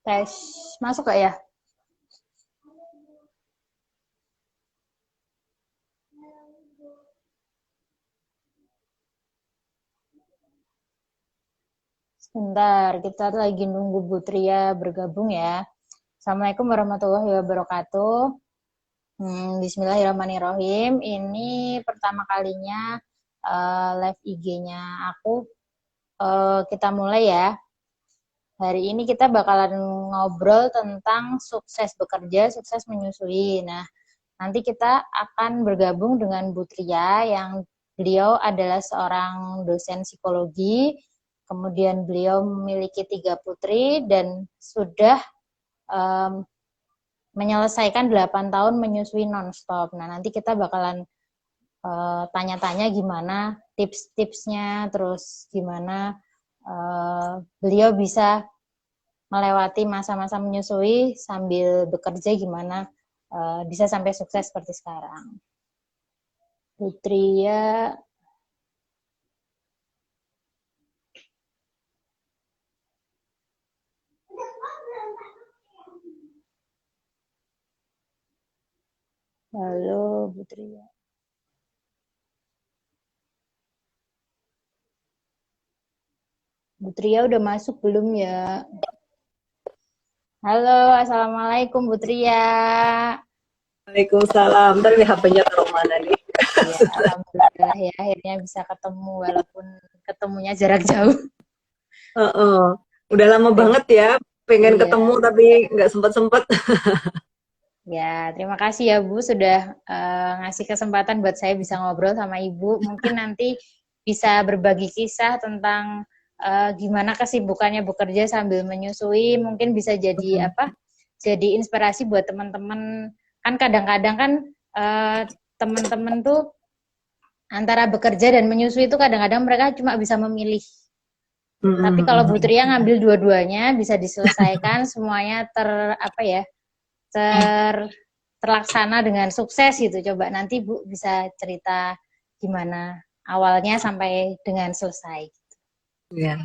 Tes masuk gak ya? Sebentar, kita lagi nunggu Bu Tria bergabung ya. Assalamualaikum warahmatullahi wabarakatuh. Bismillahirrahmanirrahim. Ini pertama kalinya live IG-nya aku. Kita mulai ya. Hari ini kita bakalan ngobrol tentang sukses bekerja, sukses menyusui. Nah, nanti kita akan bergabung dengan Bu Tria yang beliau adalah seorang dosen psikologi, kemudian beliau memiliki 3 putri dan sudah um, menyelesaikan 8 tahun menyusui nonstop. Nah, nanti kita bakalan tanya-tanya gimana tips-tipsnya, terus gimana beliau bisa melewati masa-masa menyusui sambil bekerja, gimana bisa sampai sukses seperti sekarang. Putri ya. Halo Putri ya. Bu Tria udah masuk belum ya? Halo, assalamualaikum Bu Tria. Waalaikumsalam. Ntar nih HP-nya taruh mana nih? Ya, alhamdulillah ya akhirnya bisa ketemu walaupun ketemunya jarak jauh. Udah lama banget ya, pengen Iya. ketemu tapi nggak sempet-sempet. Ya, terima kasih ya Bu sudah ngasih kesempatan buat saya bisa ngobrol sama Ibu. Mungkin nanti bisa berbagi kisah tentang gimana kesibukannya bekerja sambil menyusui. Mungkin bisa jadi jadi inspirasi buat teman-teman. Kan kadang-kadang kan teman-teman tuh antara bekerja dan menyusui itu kadang-kadang mereka cuma bisa memilih. Tapi kalau Bu Tria ngambil dua-duanya bisa diselesaikan semuanya terlaksana dengan sukses gitu. Coba nanti Bu bisa cerita gimana awalnya sampai dengan selesai. Iya.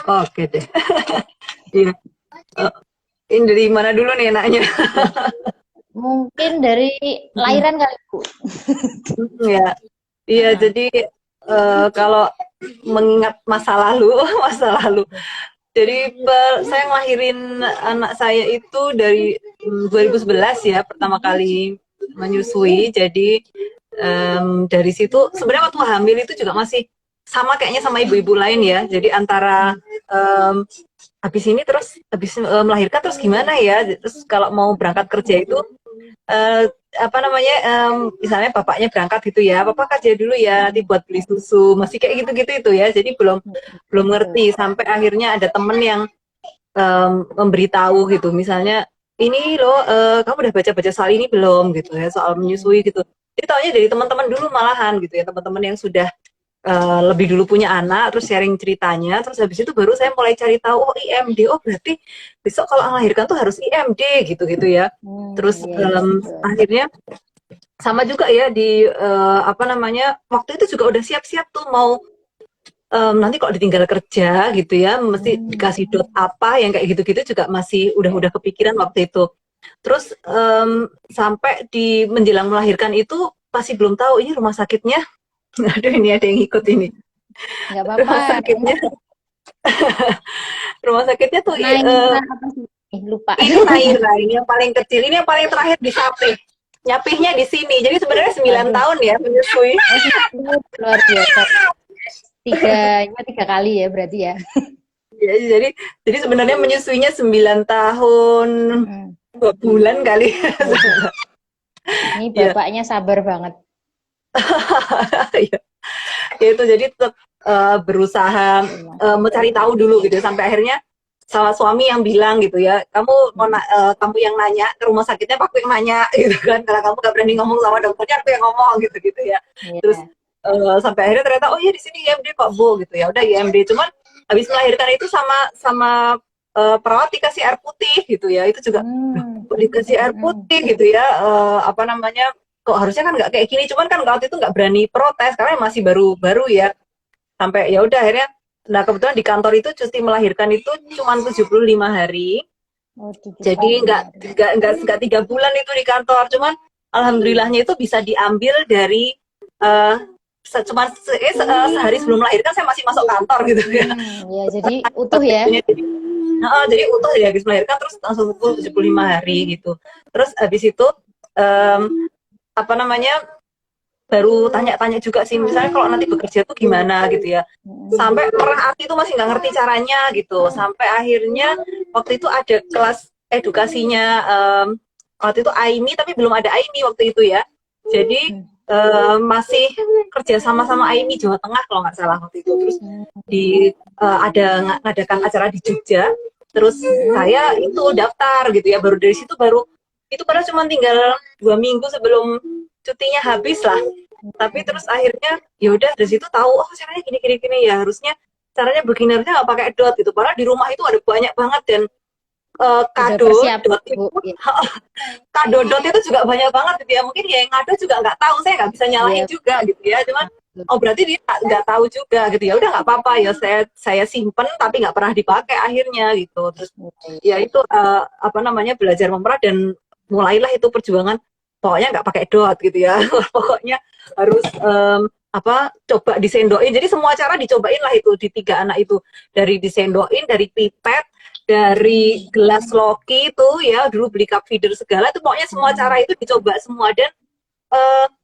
Oke deh. Iya. Ini dari mana dulu nih enaknya? Mungkin dari lahiran kali Bu. Ya. Iya, jadi kalau mengingat masa lalu, masa lalu. Jadi saya ngelahirin anak saya itu dari 2011 ya, pertama kali menyusui. Jadi dari situ sebenarnya waktu hamil itu juga masih sama kayaknya sama ibu-ibu lain ya. Jadi antara habis ini terus habis melahirkan terus gimana ya? Terus kalau mau berangkat kerja itu misalnya bapaknya berangkat gitu ya, papa kerja dulu ya nanti buat beli susu, masih kayak gitu-gitu itu ya. Jadi belum ngerti sampai akhirnya ada temen yang memberitahu gitu, misalnya ini loh kamu udah baca-baca soal ini belum gitu ya, soal menyusui gitu. Jadi taunya dari teman-teman dulu malahan gitu ya, teman-teman yang sudah lebih dulu punya anak, terus sharing ceritanya, terus habis itu baru saya mulai cari tahu, oh IMD, oh berarti besok kalau melahirkan tuh harus IMD gitu-gitu ya. Terus akhirnya sama juga ya di waktu itu juga udah siap-siap tuh mau nanti kalau ditinggal kerja gitu ya, mesti dikasih dot apa yang kayak gitu-gitu juga masih udah kepikiran waktu itu. Terus sampai di menjelang melahirkan itu masih belum tahu ini rumah sakitnya. Aduh, ini ada yang ikut ini. Nggak apa-apa. Rumah sakitnya tuh lupa. Ini Naira, ini yang paling kecil, ini yang paling terakhir di Sape. Nyapihnya di sini. Jadi sebenarnya 9 tahun ya menyusui. Luar biasa. Tiga kali ya berarti ya. Ya, jadi sebenarnya menyusuinya 9 tahun 2 bulan kali. Ini bapaknya sabar banget. Ya itu jadi tetap berusaha mencari tahu dulu gitu sampai akhirnya sama suami yang bilang gitu ya, kamu yang nanya ke rumah sakitnya, aku yang nanya gitu kan, karena kamu gak berani ngomong sama dokternya, aku yang ngomong gitu ya. Terus sampai akhirnya ternyata oh iya di sini IMD kok Bu gitu ya, udah IMD. Cuman habis melahirkan itu sama perawat dikasih air putih gitu ya, itu juga dikasih air putih gitu ya, kok harusnya kan nggak kayak gini, cuman kan waktu itu nggak berani protes karena masih baru ya, sampai ya udah akhirnya. Nah kebetulan di kantor itu cuti melahirkan itu cuma 75 hari, Oh, di Jadi departemen. nggak 3 bulan itu di kantor, cuman alhamdulillahnya itu bisa diambil dari uh, sehari sebelum melahirkan saya masih masuk kantor gitu ya. Ya jadi utuh ya. Jadi utuh ya habis melahirkan terus langsung pukul 75 hari gitu. Terus habis itu um, apa namanya baru tanya-tanya juga sih misalnya kalau nanti bekerja tuh gimana gitu ya, sampai merah hati itu masih nggak ngerti caranya gitu, sampai akhirnya waktu itu ada kelas edukasinya, waktu itu AIMI tapi belum ada AIMI waktu itu ya, jadi masih kerja sama AIMI Jawa Tengah kalau nggak salah waktu itu, terus ada ngadakan acara di Jogja, terus saya itu daftar gitu ya, baru dari situ baru itu padahal cuma tinggal 2 minggu sebelum cutinya habis lah, tapi terus akhirnya ya udah dari situ tahu oh caranya gini ya, harusnya caranya begini, harusnya nggak pakai dot gitu, padahal di rumah itu ada banyak banget, dan kado dot itu kado dot itu juga banyak banget gitu ya, mungkin ya yang ngado juga nggak tahu, saya nggak bisa nyalahin juga gitu ya, cuman oh berarti dia nggak tahu juga gitu ya, udah nggak apa-apa ya, saya simpen tapi nggak pernah dipakai akhirnya gitu, terus ya itu apa namanya belajar memerah, dan mulailah itu perjuangan pokoknya nggak pakai dot gitu ya pokoknya harus apa coba disendokin, jadi semua cara dicobain lah itu di 3 anak itu, dari disendokin, dari pipet, dari gelas loki itu ya, dulu beli cup feeder segala itu, pokoknya semua cara itu dicoba semua, dan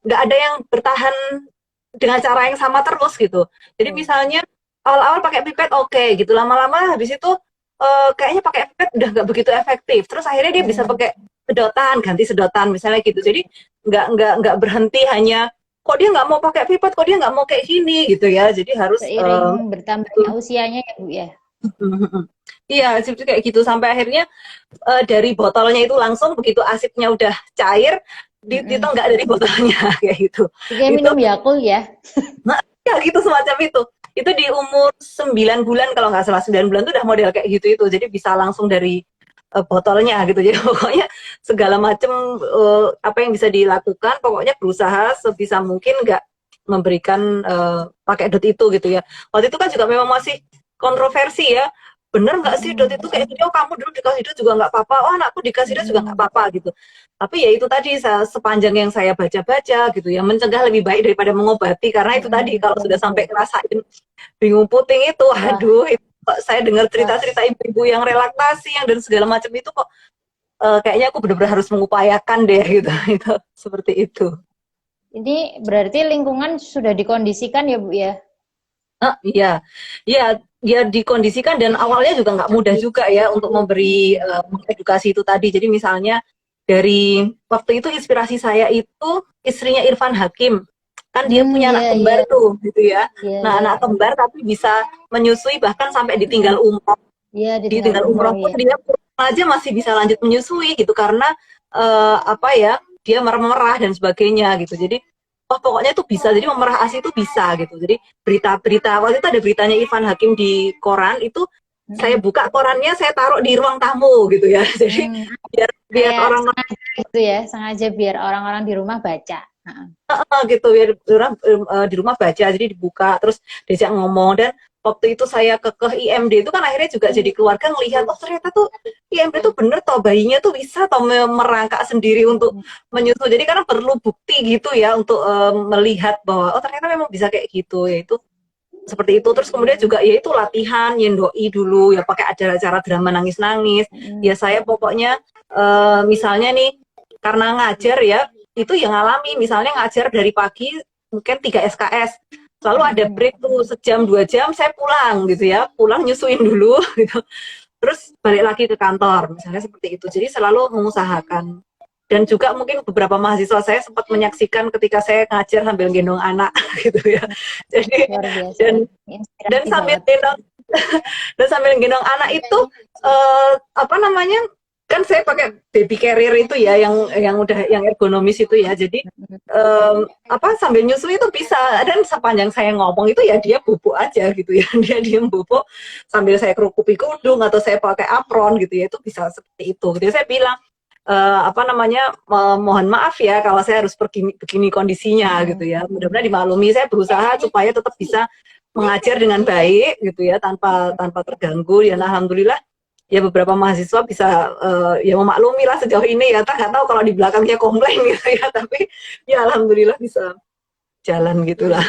nggak ada yang bertahan dengan cara yang sama terus gitu, jadi misalnya awal-awal pakai pipet oke gitu, lama-lama habis itu kayaknya pakai pipet udah nggak begitu efektif, terus akhirnya dia bisa pakai sedotan, ganti sedotan misalnya gitu, jadi nggak berhenti hanya kok dia nggak mau pakai pipet, kok dia nggak mau kayak gini gitu ya, jadi harus seiring bertambahnya usianya ya Bu ya. iya seperti kayak gitu, sampai akhirnya dari botolnya itu langsung begitu asipnya udah cair ditenggak dari botolnya kayak gitu. Kayak minum Yakult ya. Nah, ya gitu semacam itu di umur 9 bulan kalau nggak salah, 9 bulan tuh udah model kayak gitu itu, jadi bisa langsung dari botolnya gitu, jadi pokoknya segala macam apa yang bisa dilakukan, pokoknya berusaha sebisa mungkin nggak memberikan pakai dot itu gitu ya. Waktu itu kan juga memang masih kontroversi ya, bener nggak sih dot itu kayak gini, oh kamu dulu dikasih dot juga nggak apa-apa, oh anakku dikasih dot juga nggak apa-apa gitu, tapi ya itu tadi sepanjang yang saya baca-baca gitu ya, mencegah lebih baik daripada mengobati, karena itu tadi kalau sudah sampai ngerasain bingung puting itu, aduh itu saya dengar cerita-cerita ibu-ibu yang relaktasi yang dan segala macam itu kok kayaknya aku benar-benar harus mengupayakan deh gitu itu seperti itu. Ini berarti lingkungan sudah dikondisikan ya Bu ya? Iya, iya, ya dikondisikan, dan awalnya juga nggak mudah juga ya untuk memberi edukasi itu tadi. Jadi misalnya dari waktu itu inspirasi saya itu istrinya Irfan Hakim, kan dia punya anak kembar tuh gitu ya. Nah anak kembar tapi bisa menyusui bahkan sampai ditinggal umroh. Ditinggal umroh pun dia aja masih bisa lanjut menyusui gitu, karena apa ya, dia merah dan sebagainya gitu. Jadi oh pokoknya itu bisa, jadi memerah ASI itu bisa gitu. Jadi berita-berita waktu itu ada beritanya Irfan Hakim di koran itu, saya buka korannya, saya taruh di ruang tamu gitu ya. Jadi biar orang gitu ya, sengaja biar orang-orang di rumah baca. Gitu biar orang di rumah baca, jadi dibuka terus diajak ngomong. Dan waktu itu saya ke IMD itu kan akhirnya juga jadi keluarga ngelihat oh ternyata tuh IMD tuh bener toh, bayinya tuh bisa toh merangkak sendiri untuk menyusu, jadi karena perlu bukti gitu ya untuk melihat bahwa oh ternyata memang bisa kayak gitu, yaitu seperti itu. Terus kemudian juga yaitu latihan nyendoi dulu ya, pakai acara-acara drama nangis-nangis ya, saya pokoknya misalnya nih karena ngajar ya, itu yang ngalami misalnya ngajar dari pagi mungkin 3 SKS, selalu ada break tuh sejam 2 jam, saya pulang gitu ya, pulang nyusuin dulu gitu, terus balik lagi ke kantor misalnya seperti itu. Jadi selalu mengusahakan. Dan juga mungkin beberapa mahasiswa saya sempat menyaksikan ketika saya ngajar sambil gendong anak gitu ya. Jadi dan sambil gendong dan sambil gendong anak itu apa namanya, kan saya pakai baby carrier itu ya, yang udah yang ergonomis itu ya, jadi apa sambil nyusui itu bisa, dan sepanjang saya ngomong itu ya dia bubuk aja gitu ya, dia diem bubuk sambil saya kerukupi kudung atau saya pakai apron gitu ya, itu bisa seperti itu. Jadi saya bilang apa namanya, mohon maaf ya kalau saya harus begini kondisinya gitu ya, mudah-mudahan dimaklumi, saya berusaha supaya tetap bisa mengajar dengan baik gitu ya, tanpa terganggu. Dan alhamdulillah ya beberapa mahasiswa bisa ya memaklumi lah sejauh ini ya, nggak tahu kalau di belakangnya komplain gitu ya, tapi ya alhamdulillah bisa jalan gitulah.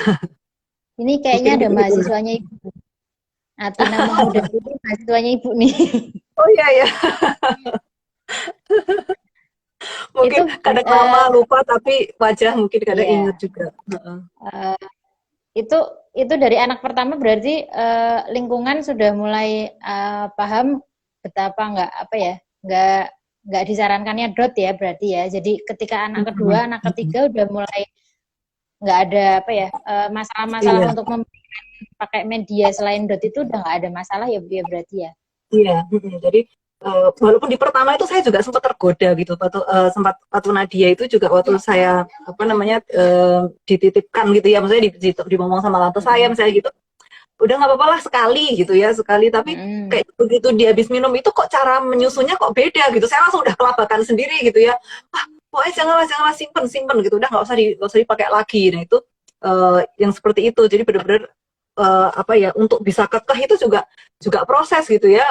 Ini kayaknya Mungkin ada gitu. mahasiswanya Ibu. Atina Mahmudar ini mahasiswanya Ibu nih. Oh iya ya, Itu mungkin kadang nama lupa tapi wajah mungkin kadang inget ya juga. Heeh. eh, itu itu dari anak pertama berarti lingkungan sudah mulai paham betapa nggak apa ya nggak disarankannya dot ya berarti ya. Jadi ketika anak kedua, anak ketiga udah mulai nggak ada apa ya masalah-masalah Iya. untuk pakai media selain dot itu udah nggak ada masalah ya Bu ya berarti ya. Iya, jadi walaupun di pertama itu saya juga sempat tergoda gitu, sempat waktu Nadia itu juga waktu saya apa namanya dititipkan gitu ya, maksudnya ngomong sama tante saya misalnya gitu, udah nggak apa-apa lah sekali gitu ya sekali, tapi kayak begitu dia habis minum itu kok cara menyusunya kok beda gitu, saya langsung udah kelabakan sendiri gitu ya, pokoknya janganlah simpen simpen gitu, udah nggak usah dipakai lagi. Nah itu yang seperti itu, jadi benar-benar apa ya, untuk bisa kekeh itu juga proses gitu ya.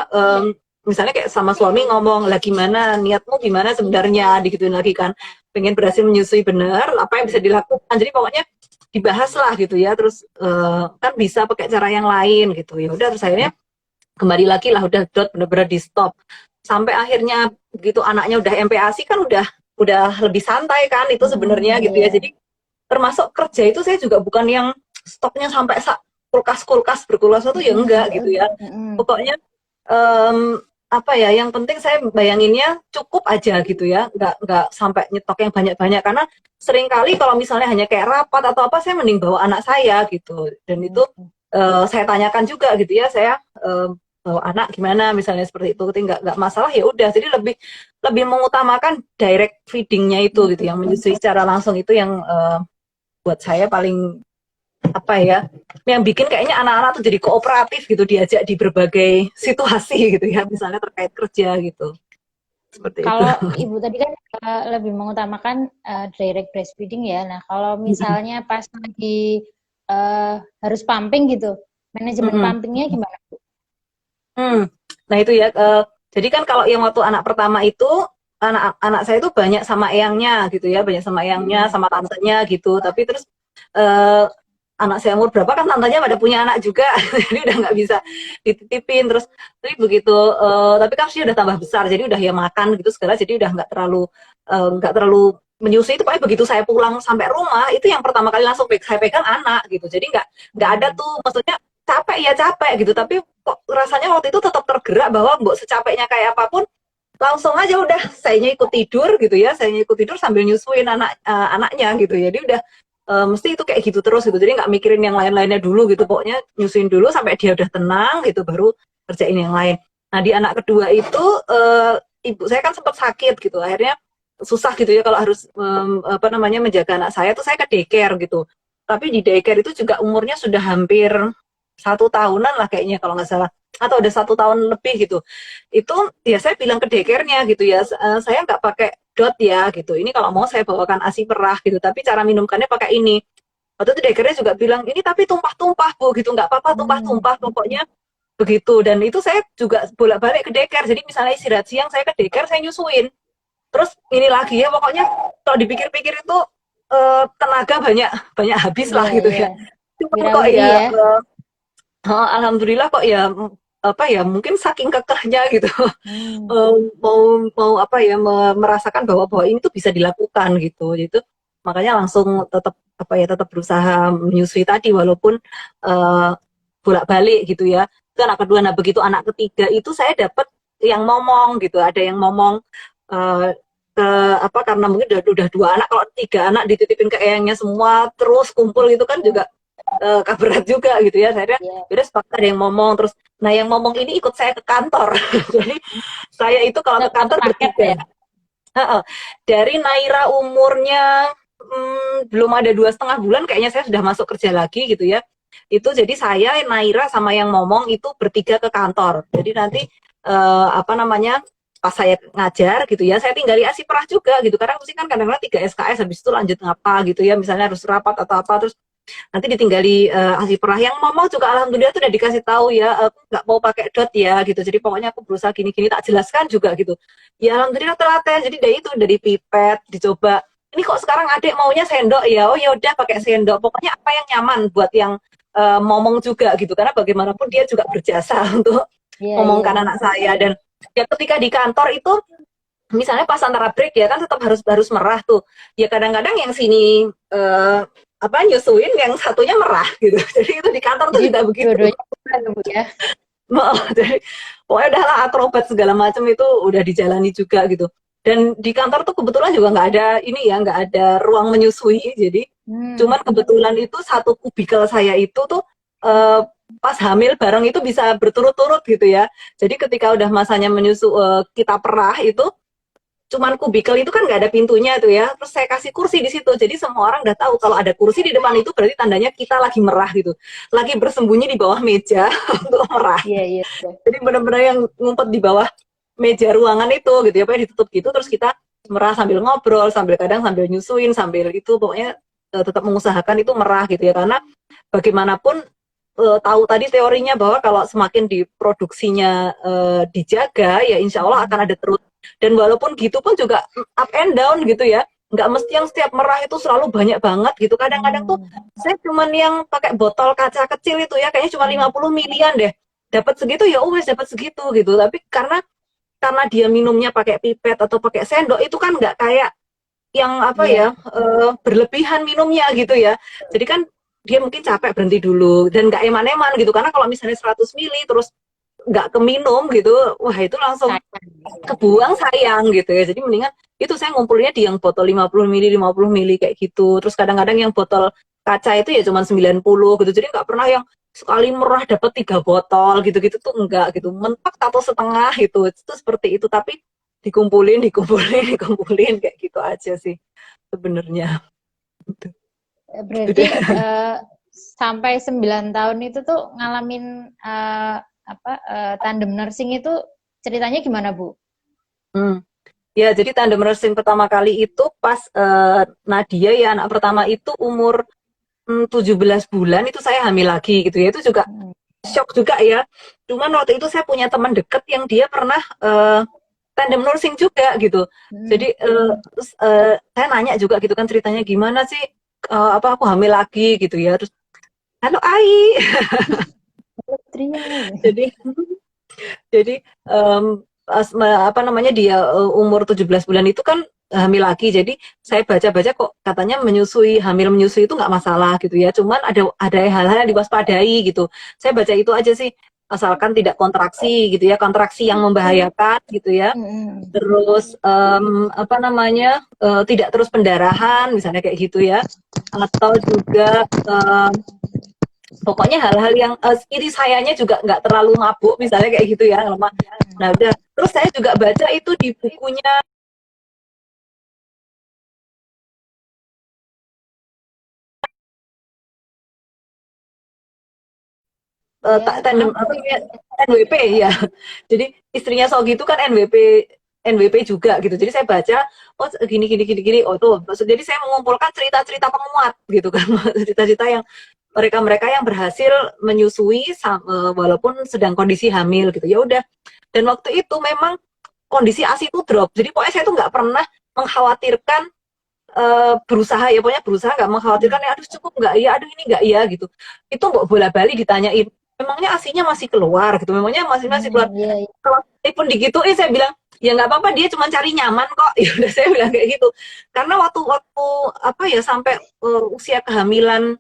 Misalnya kayak sama suami ngomong lah, gimana niatmu, gimana sebenarnya, digituin lagi kan, pengen berhasil menyusui benar, apa yang bisa dilakukan, jadi pokoknya dibahas lah gitu ya. Terus kan bisa pakai cara yang lain gitu ya, udah terus akhirnya kembali lagi lah, udah dot bener-bener di stop sampai akhirnya begitu anaknya udah MPASI kan udah lebih santai kan itu sebenarnya gitu ya. Jadi termasuk kerja itu saya juga bukan yang stoknya sampai kulkas berkulkas itu ya enggak gitu ya. Pokoknya apa ya, yang penting saya bayanginnya cukup aja gitu ya, nggak sampai nyetok yang banyak-banyak, karena seringkali kalau misalnya hanya kayak rapat atau apa, saya mending bawa anak saya gitu. Dan itu saya tanyakan juga gitu ya, saya bawa anak gimana misalnya seperti itu, nggak masalah ya udah. Jadi lebih mengutamakan direct feedingnya itu gitu, yang menyusui secara langsung itu yang buat saya paling apa ya, yang bikin kayaknya anak-anak tuh jadi kooperatif gitu, diajak di berbagai situasi gitu ya, misalnya terkait kerja gitu, seperti itu. Kalau Ibu tadi kan lebih mengutamakan direct breastfeeding ya. Nah, kalau misalnya pas lagi harus pumping gitu, manajemen pumpingnya gimana Bu? Nah itu ya, jadi kan kalau yang waktu anak pertama itu anak saya itu banyak sama eyangnya gitu ya, banyak sama eyangnya, sama tantenya gitu, tapi terus anak saya umur berapa kan tantenya pada punya anak juga, jadi udah nggak bisa dititipin. Terus tapi begitu tapi kan udah tambah besar, jadi udah ya makan gitu segala, jadi udah nggak terlalu menyusui itu. Pokoknya begitu saya pulang sampai rumah itu yang pertama kali langsung saya pegang anak gitu, jadi nggak ada tuh, maksudnya capek ya capek gitu, tapi kok rasanya waktu itu tetap tergerak bahwa mbok secapeknya kayak apapun langsung aja udah saya ikut tidur gitu ya, saya ikut tidur sambil nyusuin anaknya gitu ya. Jadi udah mesti itu kayak gitu terus gitu, jadi nggak mikirin yang lain-lainnya dulu gitu, pokoknya nyusuin dulu sampai dia udah tenang gitu baru kerjain yang lain. Nah di anak kedua itu ibu saya kan sempat sakit gitu, akhirnya susah gitu ya kalau harus apa namanya menjaga anak saya tuh, saya ke daycare gitu, tapi di daycare itu juga umurnya sudah hampir 1 tahunan lah kayaknya kalau nggak salah, atau udah 1 tahun lebih gitu. Itu ya saya bilang ke daycare-nya gitu ya, saya nggak pakai dot ya gitu, ini kalau mau saya bawakan ASI perah gitu, tapi cara minumkannya pakai ini. Waktu itu daycare-nya juga bilang, ini tapi tumpah-tumpah Bu gitu, nggak apa-apa tumpah-tumpah, pokoknya begitu. Dan itu saya juga bolak-balik ke daycare, jadi misalnya istirahat siang saya ke daycare, saya nyusuin. Terus ini lagi ya, pokoknya kalau dipikir-pikir itu tenaga banyak banyak habis lah gitu ya. Cuman kok Wirawiri ya ya. alhamdulillah kok ya, apa ya, mungkin saking kekehnya gitu, mau mau apa ya, merasakan bahwa ini tuh bisa dilakukan gitu, gitu. Makanya langsung tetap apa ya, tetap berusaha menyusui tadi walaupun bolak-balik gitu ya. Itu anak kedua. Nah begitu anak ketiga itu saya dapat yang ngomong gitu, ada yang ngomong eh, ke apa, karena mungkin udah 2 anak, kalau 3 anak dititipin ke eyangnya semua terus kumpul gitu kan juga berat juga gitu ya. Saya udah sepakat ada yang ngomong terus. Nah yang ngomong ini ikut saya ke kantor. Jadi saya itu kalau ke kantor bertiga. Dari Naira umurnya belum ada 2,5 bulan kayaknya saya sudah masuk kerja lagi gitu ya. Itu jadi saya, Naira sama yang ngomong itu bertiga ke kantor. Jadi nanti apa namanya, pas saya ngajar gitu ya, saya tinggali ASI perah juga gitu, karena mesti kan kadang-kadang 3 SKS habis itu lanjut ngapa gitu ya, misalnya harus rapat atau apa, terus nanti ditinggali ASI perah. Yang mama juga alhamdulillah tuh udah dikasih tahu ya, aku nggak mau pakai dot ya gitu, jadi pokoknya aku berusaha gini-gini, tak jelaskan juga gitu. Ya alhamdulillah telaten, jadi dari itu dari pipet dicoba, ini kok sekarang adik maunya sendok ya, oh ya udah pakai sendok, pokoknya apa yang nyaman buat yang ngomong juga gitu, karena bagaimanapun dia juga berjasa untuk ngomongkan anak saya. Dan ya ketika di kantor itu misalnya pas antara break ya kan tetap harus merah tuh ya, kadang-kadang yang sini nyusuin, yang satunya merah gitu. Jadi itu di kantor tuh juga begitu. Dua-duanya ya. Jadi pokoknya udahlah, akrobat segala macam itu udah dijalani juga gitu. Dan di kantor tuh kebetulan juga nggak ada ini ya, nggak ada ruang menyusui. Jadi cuman kebetulan itu satu kubikel saya itu tuh pas hamil bareng itu bisa berturut-turut gitu ya. Jadi ketika udah masanya kita perah itu, cuman kubikel itu kan nggak ada pintunya tuh ya, terus saya kasih kursi di situ, jadi semua orang udah tahu kalau ada kursi di depan itu berarti tandanya kita lagi merah gitu, lagi bersembunyi di bawah meja untuk merah. Jadi benar-benar yang ngumpet di bawah meja ruangan itu gitu ya, pokoknya ditutup gitu, terus kita merah sambil ngobrol, kadang sambil nyusuin, sambil itu pokoknya tetap mengusahakan itu merah gitu ya, karena bagaimanapun tahu tadi teorinya bahwa kalau semakin diproduksinya dijaga ya insya Allah akan ada terus. Dan walaupun gitu pun juga up and down gitu ya, nggak mesti yang setiap merah itu selalu banyak banget gitu. Kadang-kadang tuh saya cuman yang pakai botol kaca kecil itu ya, kayaknya cuma 50 milian deh, dapat segitu ya wes dapat segitu gitu. Tapi karena dia minumnya pakai pipet atau pakai sendok itu kan nggak kayak yang berlebihan minumnya gitu ya. Jadi kan dia mungkin capek berhenti dulu dan nggak eman-eman gitu, karena kalau misalnya 100 mili terus nggak keminum gitu, wah itu langsung kebuang, sayang gitu ya. Jadi mendingan itu saya ngumpulinnya di yang botol 50 mili kayak gitu. Terus kadang-kadang yang botol kaca itu ya cuma 90 gitu, jadi nggak pernah yang sekali merah dapat 3 botol gitu-gitu tuh enggak gitu, mentok 1,5 itu seperti itu. Tapi dikumpulin dikumpulin kayak gitu aja sih sebenarnya. Berarti sampai 9 tahun itu tuh ngalamin tandem nursing itu ceritanya gimana, Bu? Ya, jadi tandem nursing pertama kali itu pas Nadia ya, anak pertama itu umur 17 bulan itu saya hamil lagi gitu ya. Itu juga shock juga ya. Cuman waktu itu saya punya teman deket yang dia pernah tandem nursing juga gitu. Jadi saya nanya juga gitu kan, ceritanya gimana sih, aku hamil lagi gitu ya. Terus halo Ai. jadi dia umur 17 bulan itu kan hamil lagi. Jadi saya baca-baca kok katanya hamil menyusui itu nggak masalah gitu ya. Cuman ada hal-hal yang diwaspadai gitu. Saya baca itu aja sih, asalkan tidak kontraksi gitu ya, kontraksi yang membahayakan gitu ya. Terus tidak terus pendarahan misalnya kayak gitu ya. Atau juga pokoknya hal-hal yang iri sayanya juga nggak terlalu mabuk misalnya kayak gitu ya. Nah udah, terus saya juga baca itu di bukunya tandem NWP ya. Jadi istrinya Sogi itu kan NWP juga gitu. Jadi saya baca, oh gini, oh tuh. Jadi saya mengumpulkan cerita-cerita penguat gitu kan, cerita-cerita yang mereka yang berhasil menyusui walaupun sedang kondisi hamil gitu. Ya udah. Dan waktu itu memang kondisi ASI itu drop. Jadi pokoknya saya tuh nggak pernah mengkhawatirkan, berusaha nggak mengkhawatirkan ya, aduh cukup nggak ya, aduh ini nggak ya gitu. Itu bola-bali ditanyain, memangnya ASINya masih keluar gitu, memangnya masih keluar. Kalau pun digituin saya bilang ya nggak apa-apa, dia cuma cari nyaman kok. Ya udah, saya bilang kayak gitu. Karena waktu sampai usia kehamilan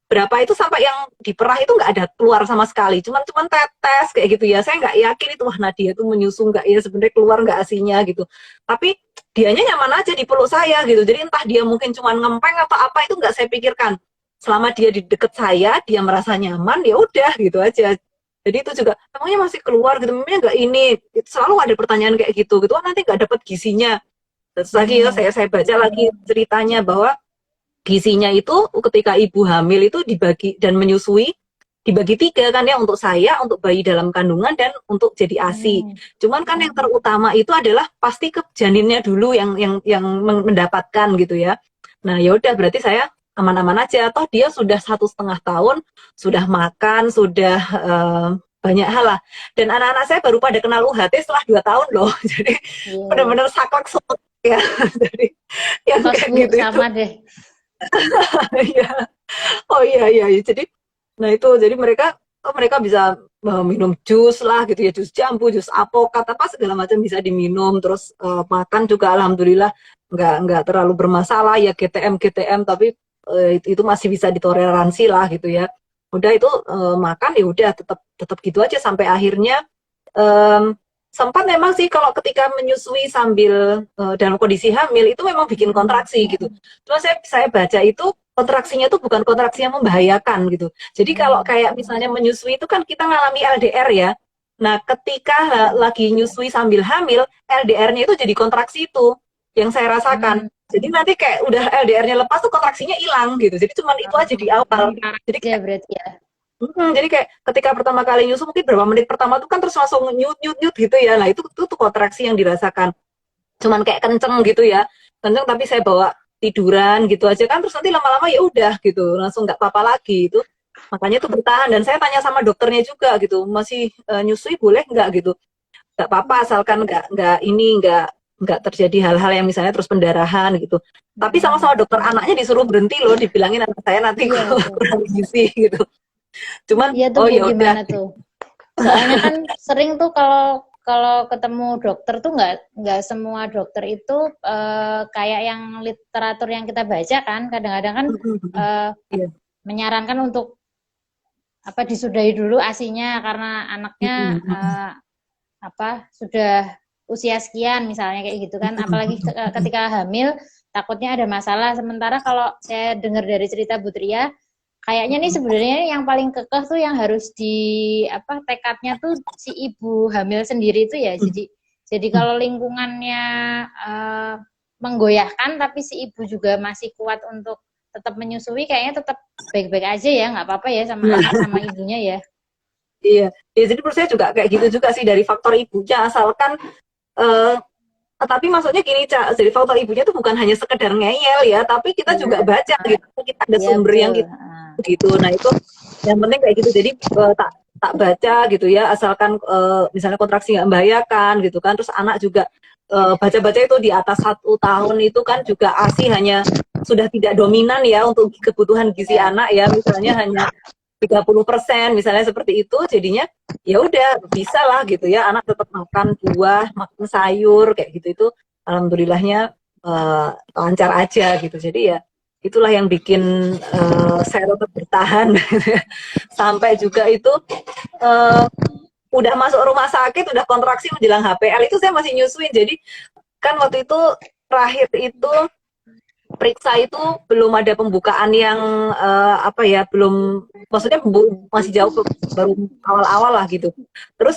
berapa itu, sampai yang diperah itu nggak ada keluar sama sekali, cuman tetes kayak gitu ya. Saya nggak yakin itu, wah Nadia tuh menyusu nggak ya, sebenarnya keluar nggak ASINya gitu. Tapi dianya nyaman aja di peluk saya gitu. Jadi entah dia mungkin cuma ngempeng atau apa, itu nggak saya pikirkan. Selama dia di deket saya, dia merasa nyaman, ya udah gitu aja. Jadi itu juga, emangnya masih keluar gitu, memangnya nggak ini, itu selalu ada pertanyaan kayak gitu. Wah nanti nggak dapat gizinya. Terus lagi ya saya baca lagi ceritanya bahwa gizinya itu ketika ibu hamil itu dibagi dan menyusui, dibagi 3 kan ya, untuk saya, untuk bayi dalam kandungan, dan untuk jadi ASI. Cuman kan yang terutama itu adalah pasti ke janinnya dulu yang mendapatkan gitu ya. Nah ya udah, berarti saya aman-aman aja. Toh dia sudah 1,5 tahun, sudah makan, sudah banyak hal lah. Dan anak-anak saya baru pada kenal UHT setelah 2 tahun loh. Jadi Iya. benar-benar saklek semut ya. Jadi yang Tos kayak Bu, gitu itu. sama deh. Iya. Oh iya iya. Jadi nah itu jadi mereka bisa minum jus lah gitu ya, jus jambu, jus apokat apa segala macam bisa diminum. Terus makan juga alhamdulillah nggak terlalu bermasalah ya, GTM GTM, tapi itu masih bisa ditoleransi lah gitu ya. Udah itu makan ya udah tetap tetap gitu aja sampai akhirnya sempat memang sih kalau ketika menyusui sambil dalam kondisi hamil itu memang bikin kontraksi gitu. Terus saya baca itu kontraksinya itu bukan kontraksi yang membahayakan gitu. Jadi kalau kayak misalnya menyusui itu kan kita ngalami LDR ya. Nah, ketika lagi nyusui sambil hamil, LDR-nya itu jadi kontraksi itu yang saya rasakan. Hmm. Jadi nanti kayak udah LDR-nya lepas tuh kontraksinya hilang gitu. Jadi cuman itu aja di awal. Sebentar Jadi aja berarti ya. jadi kayak ketika pertama kali nyusu mungkin berapa menit pertama tuh kan terus langsung nyut nyut nyut gitu ya. Nah itu tuh kontraksi yang dirasakan. Cuman kayak kenceng gitu ya, kenceng tapi saya bawa tiduran gitu aja kan, terus nanti lama-lama ya udah gitu, langsung nggak apa-apa lagi itu. Makanya tuh bertahan dan saya tanya sama dokternya juga gitu, masih nyusui boleh nggak gitu? Nggak apa-apa asalkan nggak terjadi hal-hal yang misalnya terus pendarahan gitu. Tapi sama-sama dokter anaknya disuruh berhenti loh, dibilangin anak saya nanti Iya tuh. kurang gizi gitu. Cuman Iya tuh oh Bu, ya udah. gimana tuh? Soalnya kan sering tuh kalau kalau ketemu dokter tuh nggak semua dokter itu kayak yang literatur yang kita baca kan. Kadang-kadang kan eh, Iya. menyarankan untuk apa disudahi dulu ASI-nya karena anaknya apa sudah usia sekian misalnya kayak gitu kan. Apalagi ketika hamil takutnya ada masalah. Sementara kalau saya dengar dari cerita Bu Tria, kayaknya nih sebenarnya yang paling kekeh tuh yang harus di apa tekadnya tuh si ibu hamil sendiri itu ya. Jadi kalau lingkungannya menggoyahkan tapi si ibu juga masih kuat untuk tetap menyusui, kayaknya tetap baik-baik aja ya, nggak apa-apa ya sama anak sama ibunya ya. Iya, ya, jadi menurut saya juga kayak gitu juga sih dari faktor ibunya, asalkan tapi maksudnya gini Cak, jadi faktor ibunya tuh bukan hanya sekedar ngeyel ya, tapi kita juga Iya, baca gitu, kita ada iya sumber yang betul. kita gitu. Nah itu yang penting kayak gitu. Jadi tak tak baca gitu ya, asalkan misalnya kontraksi nggak membahayakan gitu kan. Terus anak juga baca-baca itu di atas 1 tahun itu kan juga ASI hanya sudah tidak dominan ya untuk kebutuhan gizi Ya. anak ya, misalnya hanya 30% misalnya seperti itu, jadinya ya udah bisa lah gitu ya, anak tetap makan buah, makan sayur kayak gitu, itu alhamdulillahnya lancar aja gitu. Jadi ya itulah yang bikin saya tetap bertahan sampai juga itu udah masuk rumah sakit, udah kontraksi menjelang HPL itu saya masih nyusuin. Jadi kan waktu itu terakhir itu periksa itu belum ada pembukaan yang apa ya, belum, maksudnya masih jauh, baru awal-awal lah gitu. Terus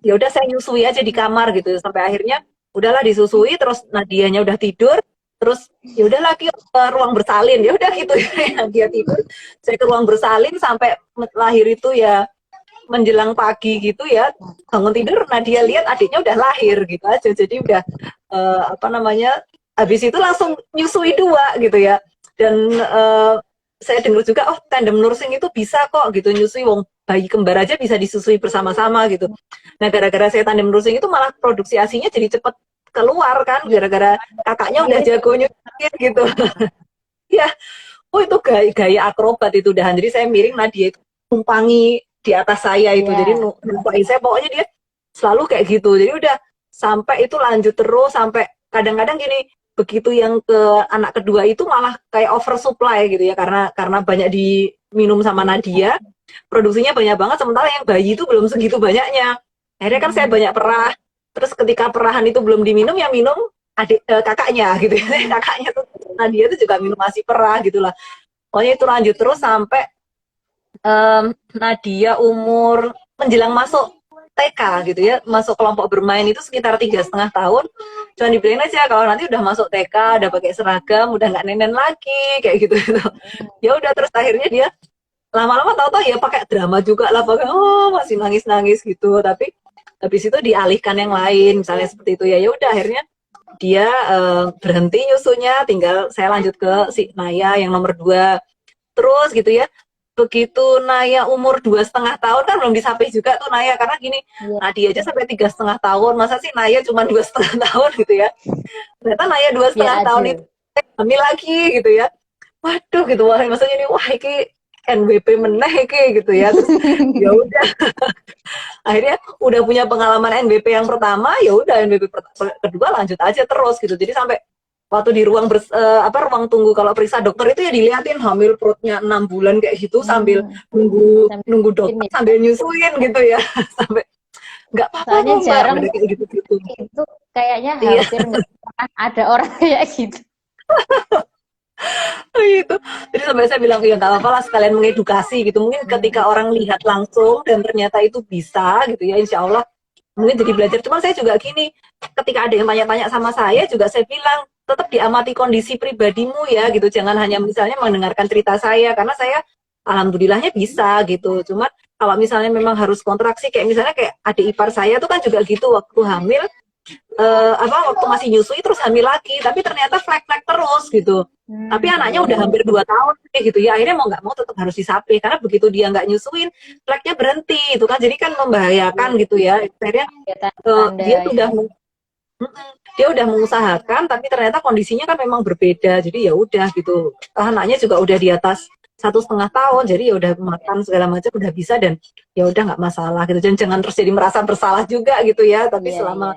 ya udah saya nyusui aja di kamar gitu sampai akhirnya udahlah disusui, terus Nadianya udah tidur, terus ya udah lagi ke ruang bersalin, ya udah gitu ya. Dia tidur, saya ke ruang bersalin sampai lahir itu ya menjelang pagi gitu ya, bangun tidur Nadia lihat adiknya udah lahir gitu aja. Jadi udah apa namanya, habis itu langsung nyusui 2 gitu ya. Dan saya dengar juga oh tandem nursing itu bisa kok gitu nyusui, wong bayi kembar aja bisa disusui bersama-sama gitu. Nah gara-gara saya tandem nursing itu malah produksi ASINya jadi cepet keluar kan, gara-gara kakaknya udah jago nyusuin gitu. Ya, oh itu gaya akrobat itu udahan. Jadi saya miring, Nadia itu tumpangi di atas saya itu. Jadi Iya. numpain saya, pokoknya dia selalu kayak gitu. Jadi udah sampai itu lanjut terus sampai kadang-kadang gini, begitu yang ke anak kedua itu malah kayak oversupply gitu ya, karena banyak diminum sama Nadia, produksinya banyak banget, sementara yang bayi itu belum segitu banyaknya. Akhirnya kan saya banyak perah. Terus ketika perahan itu belum diminum, yang minum kakaknya gitu ya. Kakaknya tuh Nadia itu juga minum masih perah gitulah. Pokoknya itu lanjut terus sampai Nadia umur menjelang masuk TK gitu ya, masuk kelompok bermain itu sekitar 3,5 tahun. Cuma dibilang aja kalau nanti udah masuk TK, udah pakai seragam, udah nggak nenen lagi kayak gitu. Ya udah, terus akhirnya dia lama-lama tahu-tahu ya pakai drama juga lah, pakai oh masih nangis-nangis gitu. Tapi habis itu dialihkan yang lain, misalnya seperti itu ya. Ya udah akhirnya dia berhenti nyusunya, tinggal saya lanjut ke si Naya yang nomor 2. Terus gitu ya, begitu Naya umur 2,5 tahun kan belum disapai juga tuh Naya, karena gini, Iya. Nadia aja sampai 3,5 tahun, masa sih Naya cuma 2,5 tahun gitu ya. Ternyata Naya dua Biar setengah tahun itu adil. hamil lagi gitu ya. Waduh gitu, wah maksudnya ini wah ini NBP meneh iki gitu ya. Terus ya udah, akhirnya udah punya pengalaman NBP yang pertama, ya udah NBP kedua lanjut aja terus gitu. Jadi sampai waktu di ruang ruang tunggu kalau periksa dokter itu ya diliatin hamil perutnya 6 bulan kayak gitu, sambil Hmm, nunggu sampai nunggu ini. dokter sambil nyusuin gitu ya. Sampai nggak apa-apa Soalnya kok mbak, jarang ada kayak gitu gitu. itu, kayaknya Iya. hampir nggak pernah ada orang kayak gitu. Gitu. Jadi sampai saya bilang ya nggak apa-apa lah sekalian mengedukasi gitu. Mungkin ketika Hmm. orang lihat langsung dan ternyata itu bisa gitu ya, insya Allah mungkin jadi belajar. Cuma saya juga gini, ketika ada yang tanya-tanya sama saya juga saya bilang tetap diamati kondisi pribadimu ya gitu. Jangan hanya misalnya mendengarkan cerita saya, karena saya alhamdulillahnya bisa gitu. Cuma kalau misalnya memang harus kontraksi, kayak misalnya kayak adik ipar saya tuh kan juga gitu, waktu hamil waktu masih nyusui terus hamil lagi, tapi ternyata flek-flek terus gitu. Tapi anaknya Iya, udah iya. hampir 2 tahun kayak gitu ya, akhirnya mau nggak mau tetap harus disapi, karena begitu dia nggak nyusuin fleknya berhenti itu kan, jadi kan membahayakan Iya. gitu ya. Akhirnya Ya, tanda-tanda dia ya. sudah dia udah mengusahakan, tapi ternyata kondisinya kan memang berbeda, jadi ya udah gitu. Anaknya juga udah di atas 1,5 tahun, jadi ya udah makan segala macam udah bisa, dan ya udah nggak masalah gitu. Dan jangan terus jadi merasa bersalah juga gitu ya, tapi Iya, iya. selama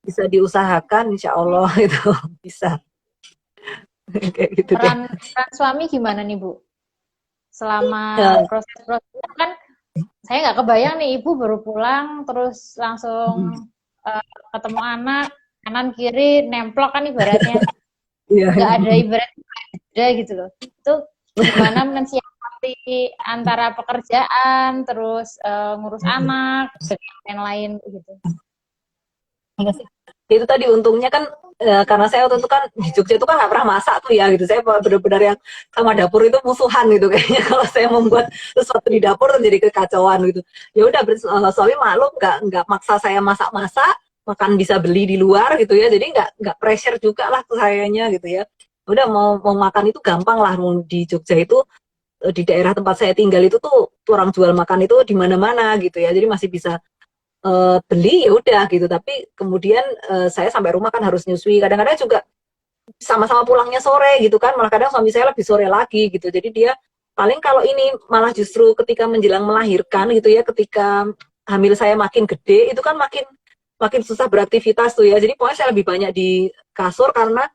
bisa diusahakan insya Allah itu bisa. Kayak gitu deh Peran suami gimana nih, Bu? Selama ya. proses-proses kan saya nggak kebayang nih, ibu baru pulang terus langsung ketemu anak, kanan kiri nemplok kan ibaratnya. Iya. Nggak ada ibaratnya ada gitu loh. Itu gimana mensiasati antara pekerjaan terus ngurus anak dan yang lain gitu. Itu tadi untungnya kan karena saya waktu itu kan di Jogja itu kan nggak pernah masak tuh ya gitu, saya benar-benar yang sama dapur itu musuhan gitu kayaknya. Kalau saya membuat sesuatu di dapur terjadi kekacauan gitu. Ya udah, suami maklum, nggak maksa saya masak-masak, makan bisa beli di luar gitu ya, jadi nggak pressure juga lah ke sayanya gitu ya. Udah mau makan itu gampang lah di Jogja itu, di daerah tempat saya tinggal itu tuh orang jual makan itu di mana-mana gitu ya, jadi masih bisa beli ya udah gitu. Tapi kemudian saya sampai rumah kan harus nyusui, kadang-kadang juga sama-sama pulangnya sore gitu kan, malah kadang suami saya lebih sore lagi gitu. Jadi dia paling kalau ini malah justru ketika menjelang melahirkan gitu ya, ketika hamil saya makin gede itu kan makin makin susah beraktivitas tuh ya. Jadi pokoknya saya lebih banyak di kasur, karena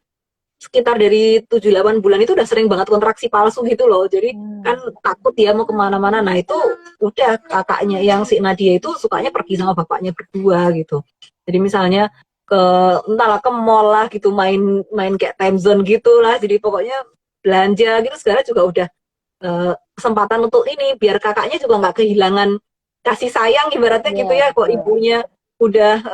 sekitar dari 7-8 bulan itu udah sering banget kontraksi palsu gitu loh. Jadi kan takut dia mau kemana-mana. Nah itu udah kakaknya yang si Nadia itu sukanya pergi sama bapaknya berdua gitu. Jadi misalnya ke entahlah ke mall lah gitu, main main kayak time zone gitu lah. Jadi pokoknya belanja gitu segala juga udah kesempatan untuk ini, biar kakaknya juga nggak kehilangan kasih sayang ibaratnya Iya, gitu ya. Kok betul. ibunya udah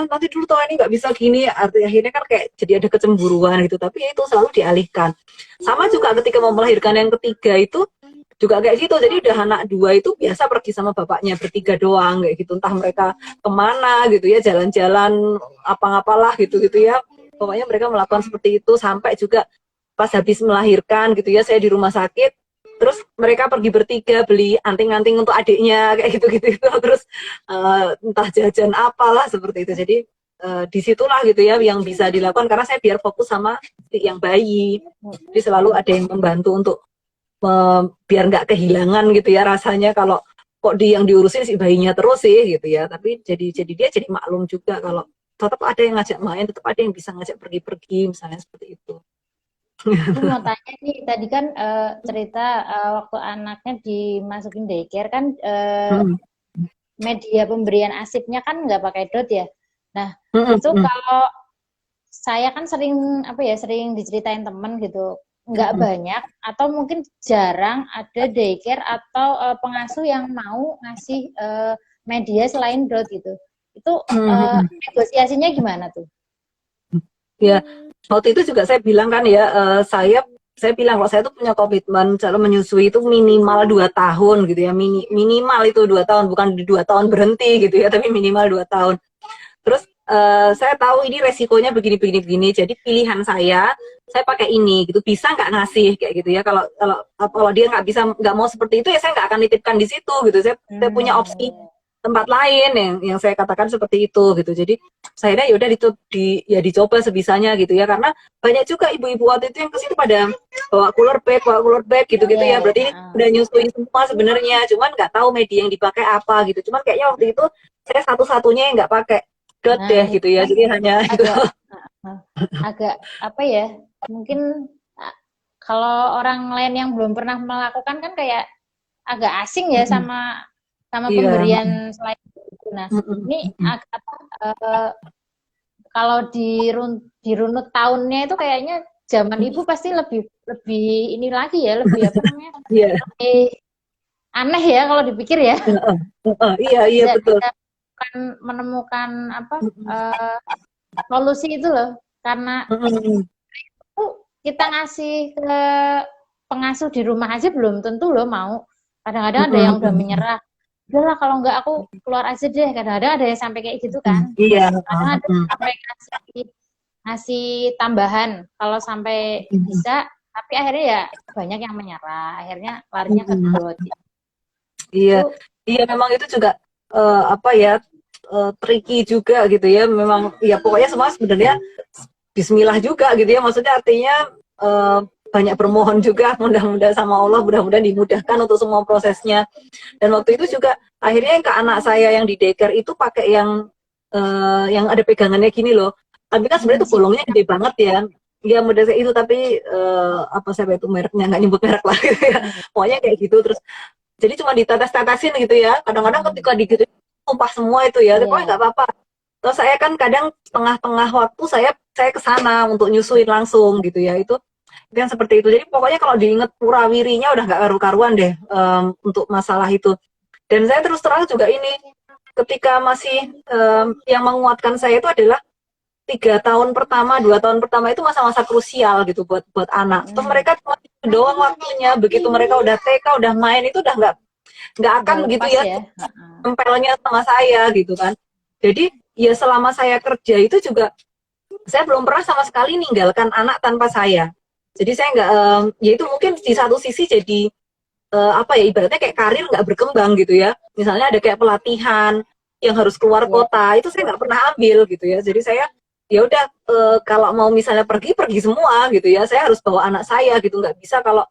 nanti dulu toh ini nggak bisa gini, artinya akhirnya kan kayak jadi ada kecemburuan gitu, tapi ya itu selalu dialihkan. Sama juga ketika mau melahirkan yang ketiga itu juga kayak gitu, jadi udah anak 2 itu biasa pergi sama bapaknya bertiga doang kayak gitu, entah mereka kemana gitu ya, jalan-jalan apa-apalah gitu gitu ya, pokoknya mereka melakukan seperti itu. Sampai juga pas habis melahirkan gitu ya, saya di rumah sakit, terus mereka pergi bertiga beli anting-anting untuk adiknya kayak gitu-gitu. Terus entah jajan apalah seperti itu. Jadi disitulah gitu ya yang bisa dilakukan, karena saya biar fokus sama yang bayi. Jadi selalu ada yang membantu untuk biar nggak kehilangan gitu ya rasanya, kalau kok yang diurusin si bayinya terus sih gitu ya. Tapi jadi dia jadi maklum juga kalau tetap ada yang ngajak main, tetap ada yang bisa ngajak pergi-pergi misalnya seperti itu. Aku mau tanya nih, tadi kan cerita waktu anaknya dimasukin daycare kan Hmm. media pemberian ASIP-nya kan nggak pakai dot ya. Nah, Hmm, itu hmm, kalau saya kan sering apa ya, sering diceritain temen gitu, nggak hmm, banyak atau mungkin jarang ada daycare atau pengasuh yang mau ngasih media selain dot gitu. Itu hmm, hmm. negosiasinya gimana tuh? Ya, waktu itu juga saya bilang kan ya, saya bilang kalau saya tuh punya komitmen kalau menyusui itu minimal 2 tahun gitu ya, minimal itu 2 tahun, bukan di 2 tahun berhenti gitu ya, tapi minimal 2 tahun. Terus saya tahu ini resikonya begini, jadi pilihan saya pakai ini gitu, bisa nggak ngasih kayak gitu ya. Kalau kalau kalau dia nggak bisa, nggak mau seperti itu ya saya nggak akan nitipkan di situ gitu. Saya punya opsi tempat lain yang saya katakan seperti itu gitu. Jadi saya ya udah ya dicoba sebisanya gitu ya, karena banyak juga ibu-ibu waktu itu yang ke situ pada bawa cooler bag gitu-gitu ya. Berarti ini udah nyusuin semua sebenarnya, cuman nggak tahu media yang dipakai apa gitu. Cuman kayaknya waktu itu saya satu-satunya yang nggak pakai deh gitu ya. Jadi hanya agak apa ya? Mungkin kalau orang lain yang belum pernah melakukan kan kayak agak asing ya sama pemberian selain itu. Nah, ini kalau dirunut tahunnya itu kayaknya zaman ibu pasti lebih ini lagi ya, lebih apa namanya? Lebih aneh ya kalau dipikir ya. Iya betul. Menemukan apa solusi itu loh, karena kita ngasih ke pengasuh di rumah aja belum tentu loh mau. Kadang-kadang ada yang udah menyerah, udahlah kalau enggak aku keluar aja deh. Kadang-kadang ada yang sampai kayak gitu kan. Kadang ada yang sampai ngasih tambahan kalau sampai bisa, tapi akhirnya ya banyak yang menyerah, akhirnya larinya ke got. Iya memang itu juga apa ya, tricky juga gitu ya. Memang ya pokoknya semua sebenarnya bismillah juga gitu ya, maksudnya artinya banyak bermohon juga, mudah-mudahan sama Allah, mudah-mudahan dimudahkan untuk semua prosesnya. Dan waktu itu juga akhirnya ke anak saya yang di daycare itu pakai yang ada pegangannya gini loh, tapi kan sebenarnya itu bolongnya gede banget ya. Ya mudah saya itu, tapi apa saya itu mereknya, nggak nyebut merek lah gitu ya. Pokoknya kayak gitu. Terus jadi cuma ditetes-tetesin gitu ya. Kadang-kadang ketika digitu tumpah semua itu ya, tapi nggak apa-apa. Terus saya kan kadang tengah-tengah waktu saya ke sana untuk nyusuin langsung gitu ya. Itu yang seperti itu. Jadi pokoknya kalau diinget purawirinya udah nggak karu-karuan deh untuk masalah itu. Dan saya terus terang juga ini, ketika masih yang menguatkan saya itu adalah 2 tahun pertama itu masa-masa krusial gitu buat anak. Terus mereka cuma itu doang waktunya. Begitu mereka udah TK, udah main, itu udah nggak akan begitu ya tempelnya sama saya gitu kan. Jadi ya selama saya kerja itu juga saya belum pernah sama sekali ninggalkan anak tanpa saya. Jadi saya nggak, ya itu mungkin di satu sisi jadi apa ya, ibaratnya kayak karir nggak berkembang gitu ya. Misalnya ada kayak pelatihan yang harus keluar kota, itu saya nggak pernah ambil gitu ya. Jadi saya ya udah kalau mau misalnya pergi semua gitu ya. Saya harus bawa anak saya gitu, nggak bisa kalau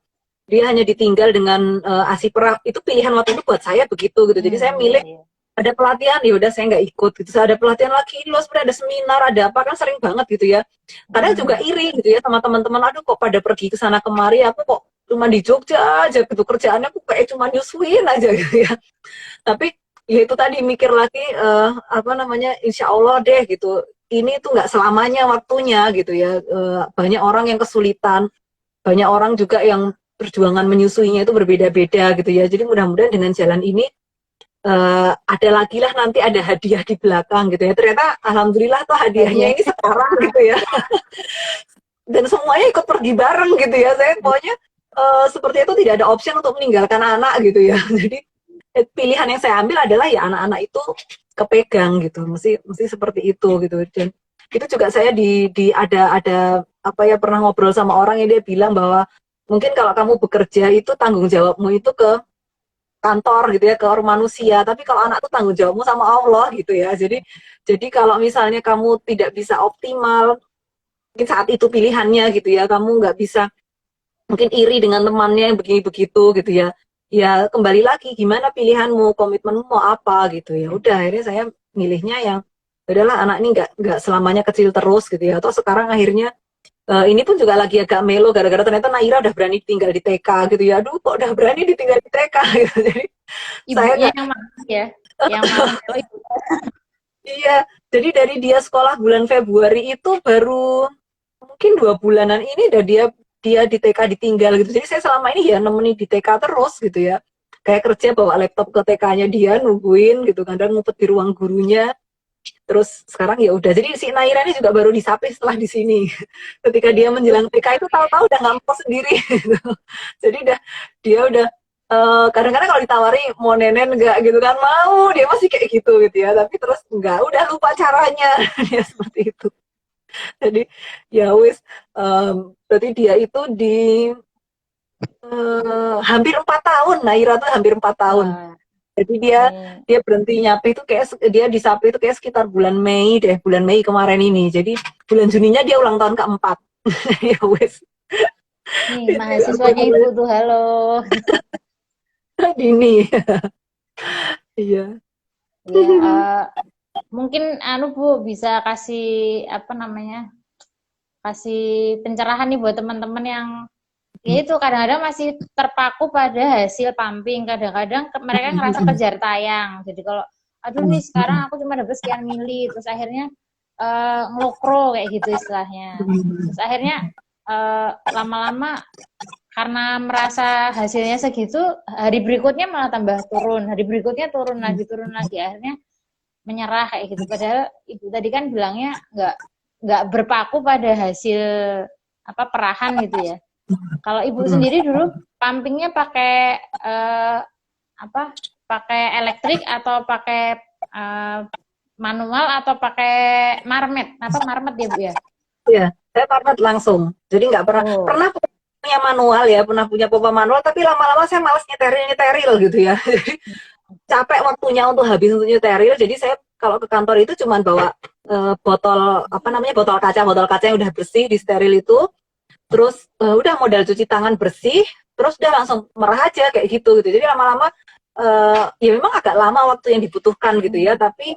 dia hanya ditinggal dengan ASI perah. Itu pilihan waktu itu buat saya begitu gitu. Jadi saya milih ada pelatihan, ya udah saya nggak ikut gitu. Saya ada pelatihan lagi, loh sebenarnya ada seminar, ada apa, kan sering banget gitu ya. Kadang juga iri gitu ya sama teman-teman, aduh kok pada pergi ke sana kemari, aku kok cuma di Jogja aja gitu, kerjaannya aku kayak cuma nyusuin aja gitu ya. Tapi ya itu tadi, mikir lagi apa namanya, insya Allah deh gitu, ini tuh nggak selamanya waktunya gitu ya. Banyak orang yang kesulitan, banyak orang juga yang perjuangan menyusuinya itu berbeda-beda gitu ya. Jadi mudah-mudahan dengan jalan ini ada lagi lah nanti, ada hadiah di belakang gitu ya. Ternyata alhamdulillah tuh hadiahnya ini sekarang gitu ya. Dan semuanya ikut pergi bareng gitu ya. Saya pokoknya seperti itu, tidak ada option untuk meninggalkan anak gitu ya. Jadi pilihan yang saya ambil adalah ya anak-anak itu kepegang gitu, mesti seperti itu gitu. Dan itu juga saya ada apa ya, pernah ngobrol sama orang yang dia bilang bahwa mungkin kalau kamu bekerja itu tanggung jawabmu itu ke kantor gitu ya, ke orang manusia, tapi kalau anak itu tanggung jawabmu sama Allah gitu ya. Jadi kalau misalnya kamu tidak bisa optimal mungkin saat itu pilihannya gitu ya, kamu nggak bisa mungkin iri dengan temannya yang begini begitu gitu ya. Ya kembali lagi, gimana pilihanmu, komitmenmu mau apa gitu ya. Udah akhirnya saya milihnya yang adalah anak ini nggak selamanya kecil terus gitu ya. Atau sekarang akhirnya ini pun juga lagi agak melo gara-gara ternyata Naira udah berani tinggal di TK gitu ya. Aduh kok udah berani ditinggal di TK gitu. Jadi ibunya saya yang malas ya, yang malas. Iya, jadi dari dia sekolah bulan Februari itu baru mungkin 2 bulanan ini udah dia di TK ditinggal gitu. Jadi saya selama ini ya nemenin di TK terus gitu ya. Kayak kerja bawa laptop ke TK-nya dia, nungguin gitu, kadang ngumpet di ruang gurunya. Terus sekarang ya udah. Jadi si Naira ini juga baru disapih setelah di sini. Ketika dia menjelang TK itu tahu-tahu udah nggak mau sendiri gitu. Jadi dia udah kadang-kadang kalau ditawari mau nenen enggak gitu kan, mau, dia masih kayak gitu ya, tapi terus enggak, udah lupa caranya. Dia seperti itu. Jadi ya wis, berarti dia itu di hampir 4 tahun, Naira tuh hampir 4 tahun. Wah, Jadi dia ini dia berhenti nyapi itu kayak, dia di sapi itu kayak sekitar bulan Mei deh, bulan Mei kemarin ini. Jadi bulan Juninya dia ulang tahun keempat. Ya wes, nih itu apa mahasiswanya ibu namanya, tuh, halo. dini. Iya. Ya, mungkin anu Bu bisa kasih apa namanya, kasih pencerahan nih buat teman-teman yang ya itu kadang-kadang masih terpaku pada hasil pumping. Kadang-kadang mereka ngerasa kejar tayang. Jadi kalau aduh nih sekarang aku cuma dapat sekian mili, terus akhirnya ngelokro kayak gitu istilahnya. Terus akhirnya lama-lama karena merasa hasilnya segitu, hari berikutnya malah tambah turun, hari berikutnya turun lagi, akhirnya menyerah kayak gitu. Padahal ibu tadi kan bilangnya nggak berpaku pada hasil apa perahan gitu ya. Kalau ibu sendiri dulu pumpingnya pakai apa? Pakai elektrik atau pakai manual atau pakai marmet? Apa marmet ya Bu ya? Iya, saya parmat langsung. Jadi nggak pernah Oh. pernah punya manual ya, pernah punya pompa manual, tapi lama-lama saya malas nyeteril gitu ya. Jadi capek waktunya untuk habis untuk nyeteril. Jadi saya kalau ke kantor itu cuman bawa botol apa namanya, botol kaca yang udah bersih, di steril itu. Terus udah modal cuci tangan bersih, terus udah langsung merah aja kayak gitu. Jadi lama-lama ya memang agak lama waktu yang dibutuhkan gitu ya, tapi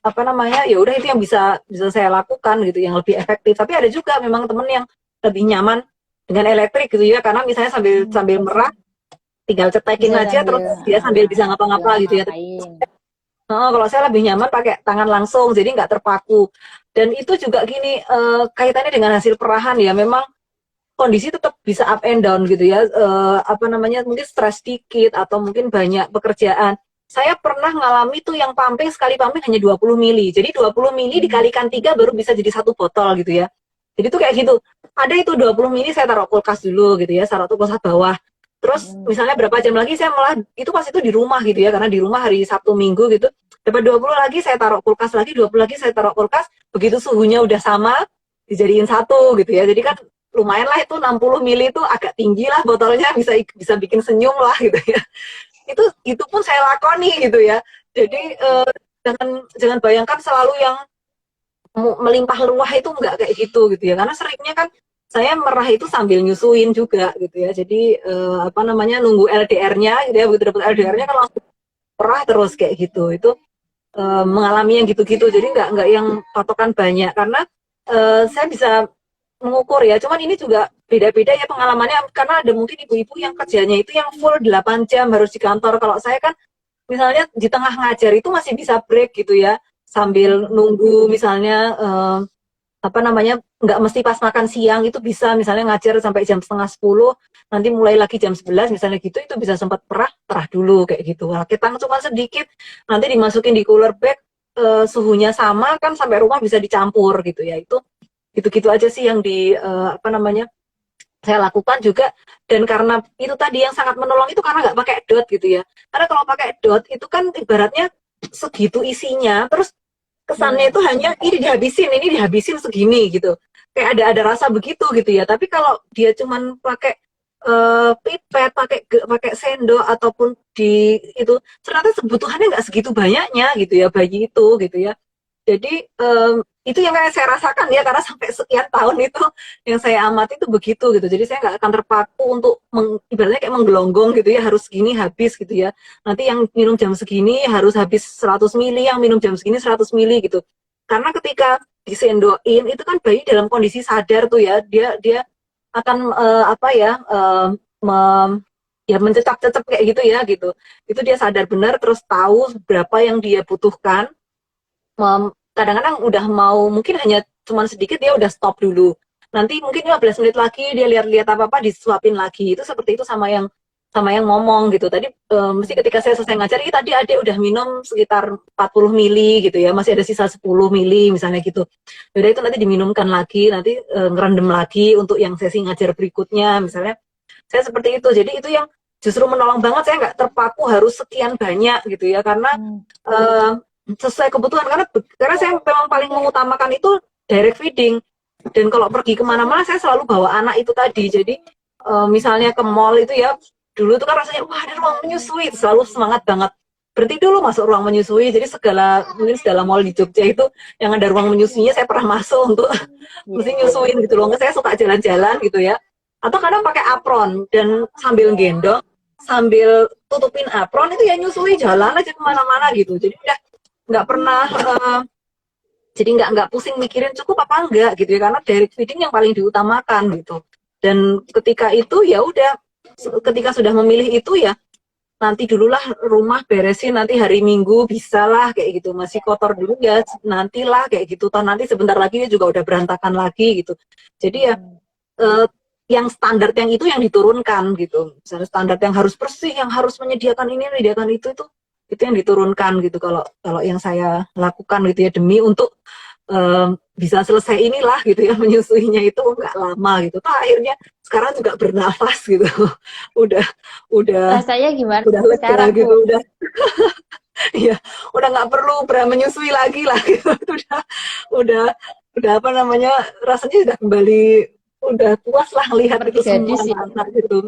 apa namanya, ya udah itu yang bisa bisa saya lakukan gitu, yang lebih efektif. Tapi ada juga memang temen yang lebih nyaman dengan elektrik gitu ya, karena misalnya sambil sambil merah tinggal cetekin Bisa aja sambil terus dia sambil bisa sambil ngapa-ngapa gitu ya. ngapa-ngapain. Kalau saya lebih nyaman pakai tangan langsung, jadi nggak terpaku. Dan itu juga gini, kaitannya dengan hasil perahan ya, memang kondisi tetap bisa up and down gitu ya, apa namanya, mungkin stres dikit atau mungkin banyak pekerjaan. Saya pernah ngalami tuh yang pumping, sekali pumping hanya 20 mili. Jadi 20 mili dikalikan 3 baru bisa jadi satu botol gitu ya. Jadi tuh kayak gitu. Ada itu 20 mili saya taruh kulkas dulu gitu ya, taruh kulkas bawah. Terus misalnya berapa jam lagi saya malah itu pas itu di rumah gitu ya, karena di rumah hari Sabtu Minggu gitu. Dapat 20 lagi saya taruh kulkas lagi, 20 lagi saya taruh kulkas, begitu suhunya udah sama dijadiin satu gitu ya. Jadi kan lumayan lah, itu 60 mili itu agak tinggi lah botolnya, bisa bisa bikin senyum lah gitu ya. Itu pun saya lakoni gitu ya. Jadi jangan bayangkan selalu yang melimpah ruah itu enggak kayak gitu ya, karena seringnya kan saya merah itu sambil nyusuin juga gitu ya. Jadi apa namanya, nunggu LDR-nya gitu ya, begitu dapat LDR-nya kan langsung merah terus kayak gitu. Itu mengalami yang gitu-gitu, jadi nggak yang patokan banyak, karena saya bisa mengukur ya. Cuman ini juga beda-beda ya pengalamannya, karena ada mungkin ibu-ibu yang kerjanya itu yang full 8 jam harus di kantor. Kalau saya kan misalnya di tengah ngajar itu masih bisa break gitu ya, sambil nunggu misalnya apa namanya, nggak mesti pas makan siang, itu bisa misalnya ngajar sampai jam setengah 10, nanti mulai lagi jam 11 misalnya gitu, itu bisa sempat perah dulu kayak gitu. Rakit cuma sedikit, nanti dimasukin di cooler bag, suhunya sama kan sampai rumah bisa dicampur gitu ya. Itu gitu-gitu aja sih yang di apa namanya, saya lakukan juga. Dan karena itu tadi yang sangat menolong itu karena nggak pakai dot gitu ya, karena kalau pakai dot itu kan ibaratnya segitu isinya, terus kesannya itu hanya ini dihabisin segini gitu, kayak ada rasa begitu gitu ya. Tapi kalau dia cuman pakai pipet, pakai sendok ataupun di itu, ternyata kebutuhannya nggak segitu banyaknya gitu ya bayi itu gitu ya. Jadi itu yang saya rasakan ya, karena sampai sekian tahun itu yang saya amati itu begitu gitu. Jadi saya nggak akan terpaku untuk ibaratnya kayak menggelonggong gitu ya, harus segini habis gitu ya. Nanti yang minum jam segini harus habis 100 mili, yang minum jam segini 100 mili gitu. Karena ketika disendokin itu kan bayi dalam kondisi sadar tuh ya, dia akan apa ya, ya mencecap-cecep kayak gitu ya gitu. Itu dia sadar benar, terus tahu berapa yang dia butuhkan. Kadang-kadang udah mau mungkin hanya cuman sedikit, dia udah stop dulu. Nanti mungkin 15 menit lagi dia lihat-lihat apa-apa disuapin lagi. Itu seperti itu sama yang ngomong gitu. Tadi mesti ketika saya selesai ngajar, ini tadi adik udah minum sekitar 40 mili gitu ya, masih ada sisa 10 mili misalnya gitu. Jadi itu nanti diminumkan lagi, nanti ngerendam lagi untuk yang sesi ngajar berikutnya misalnya. Saya seperti itu. Jadi itu yang justru menolong banget, saya nggak terpaku harus sekian banyak gitu ya, karena uh, sesuai kebutuhan, karena saya memang paling mengutamakan itu direct feeding. Dan kalau pergi kemana-mana saya selalu bawa anak itu tadi. Jadi misalnya ke mall itu ya, dulu tuh kan rasanya wah ada ruang menyusui, selalu semangat banget. Berarti dulu masuk ruang menyusui. Jadi mungkin segala mall di Jogja itu yang ada ruang menyusuinya saya pernah masuk untuk mesti nyusuin gitu loh. Saya suka jalan-jalan gitu ya. Atau kadang pakai apron dan sambil gendong, sambil tutupin apron itu ya nyusui, jalan aja kemana-mana gitu. Jadi udah nggak pernah jadi nggak pusing mikirin cukup apa enggak gitu ya, karena direct feeding yang paling diutamakan gitu. Dan ketika itu ya udah, ketika sudah memilih itu ya nanti dululah rumah beresin, nanti hari Minggu bisalah kayak gitu, masih kotor dulu ya nantilah kayak gitu, toh nanti sebentar lagi juga udah berantakan lagi gitu. Jadi ya yang standar yang itu yang diturunkan gitu, misalnya standar yang harus bersih, yang harus menyediakan ini menyediakan itu yang diturunkan gitu. Kalau kalau yang saya lakukan gitu ya, demi untuk bisa selesai inilah gitu ya, menyusuinya itu nggak lama gitu. Toh akhirnya sekarang juga bernafas gitu. udah udah Rasanya gimana udah lega sekarang, gitu, Bu? udah ya udah nggak perlu menyusui lagi lah gitu. Udah udah apa namanya, rasanya sudah kembali, udah puas lah lihat Seperti itu semua gadis ya. anak gitu.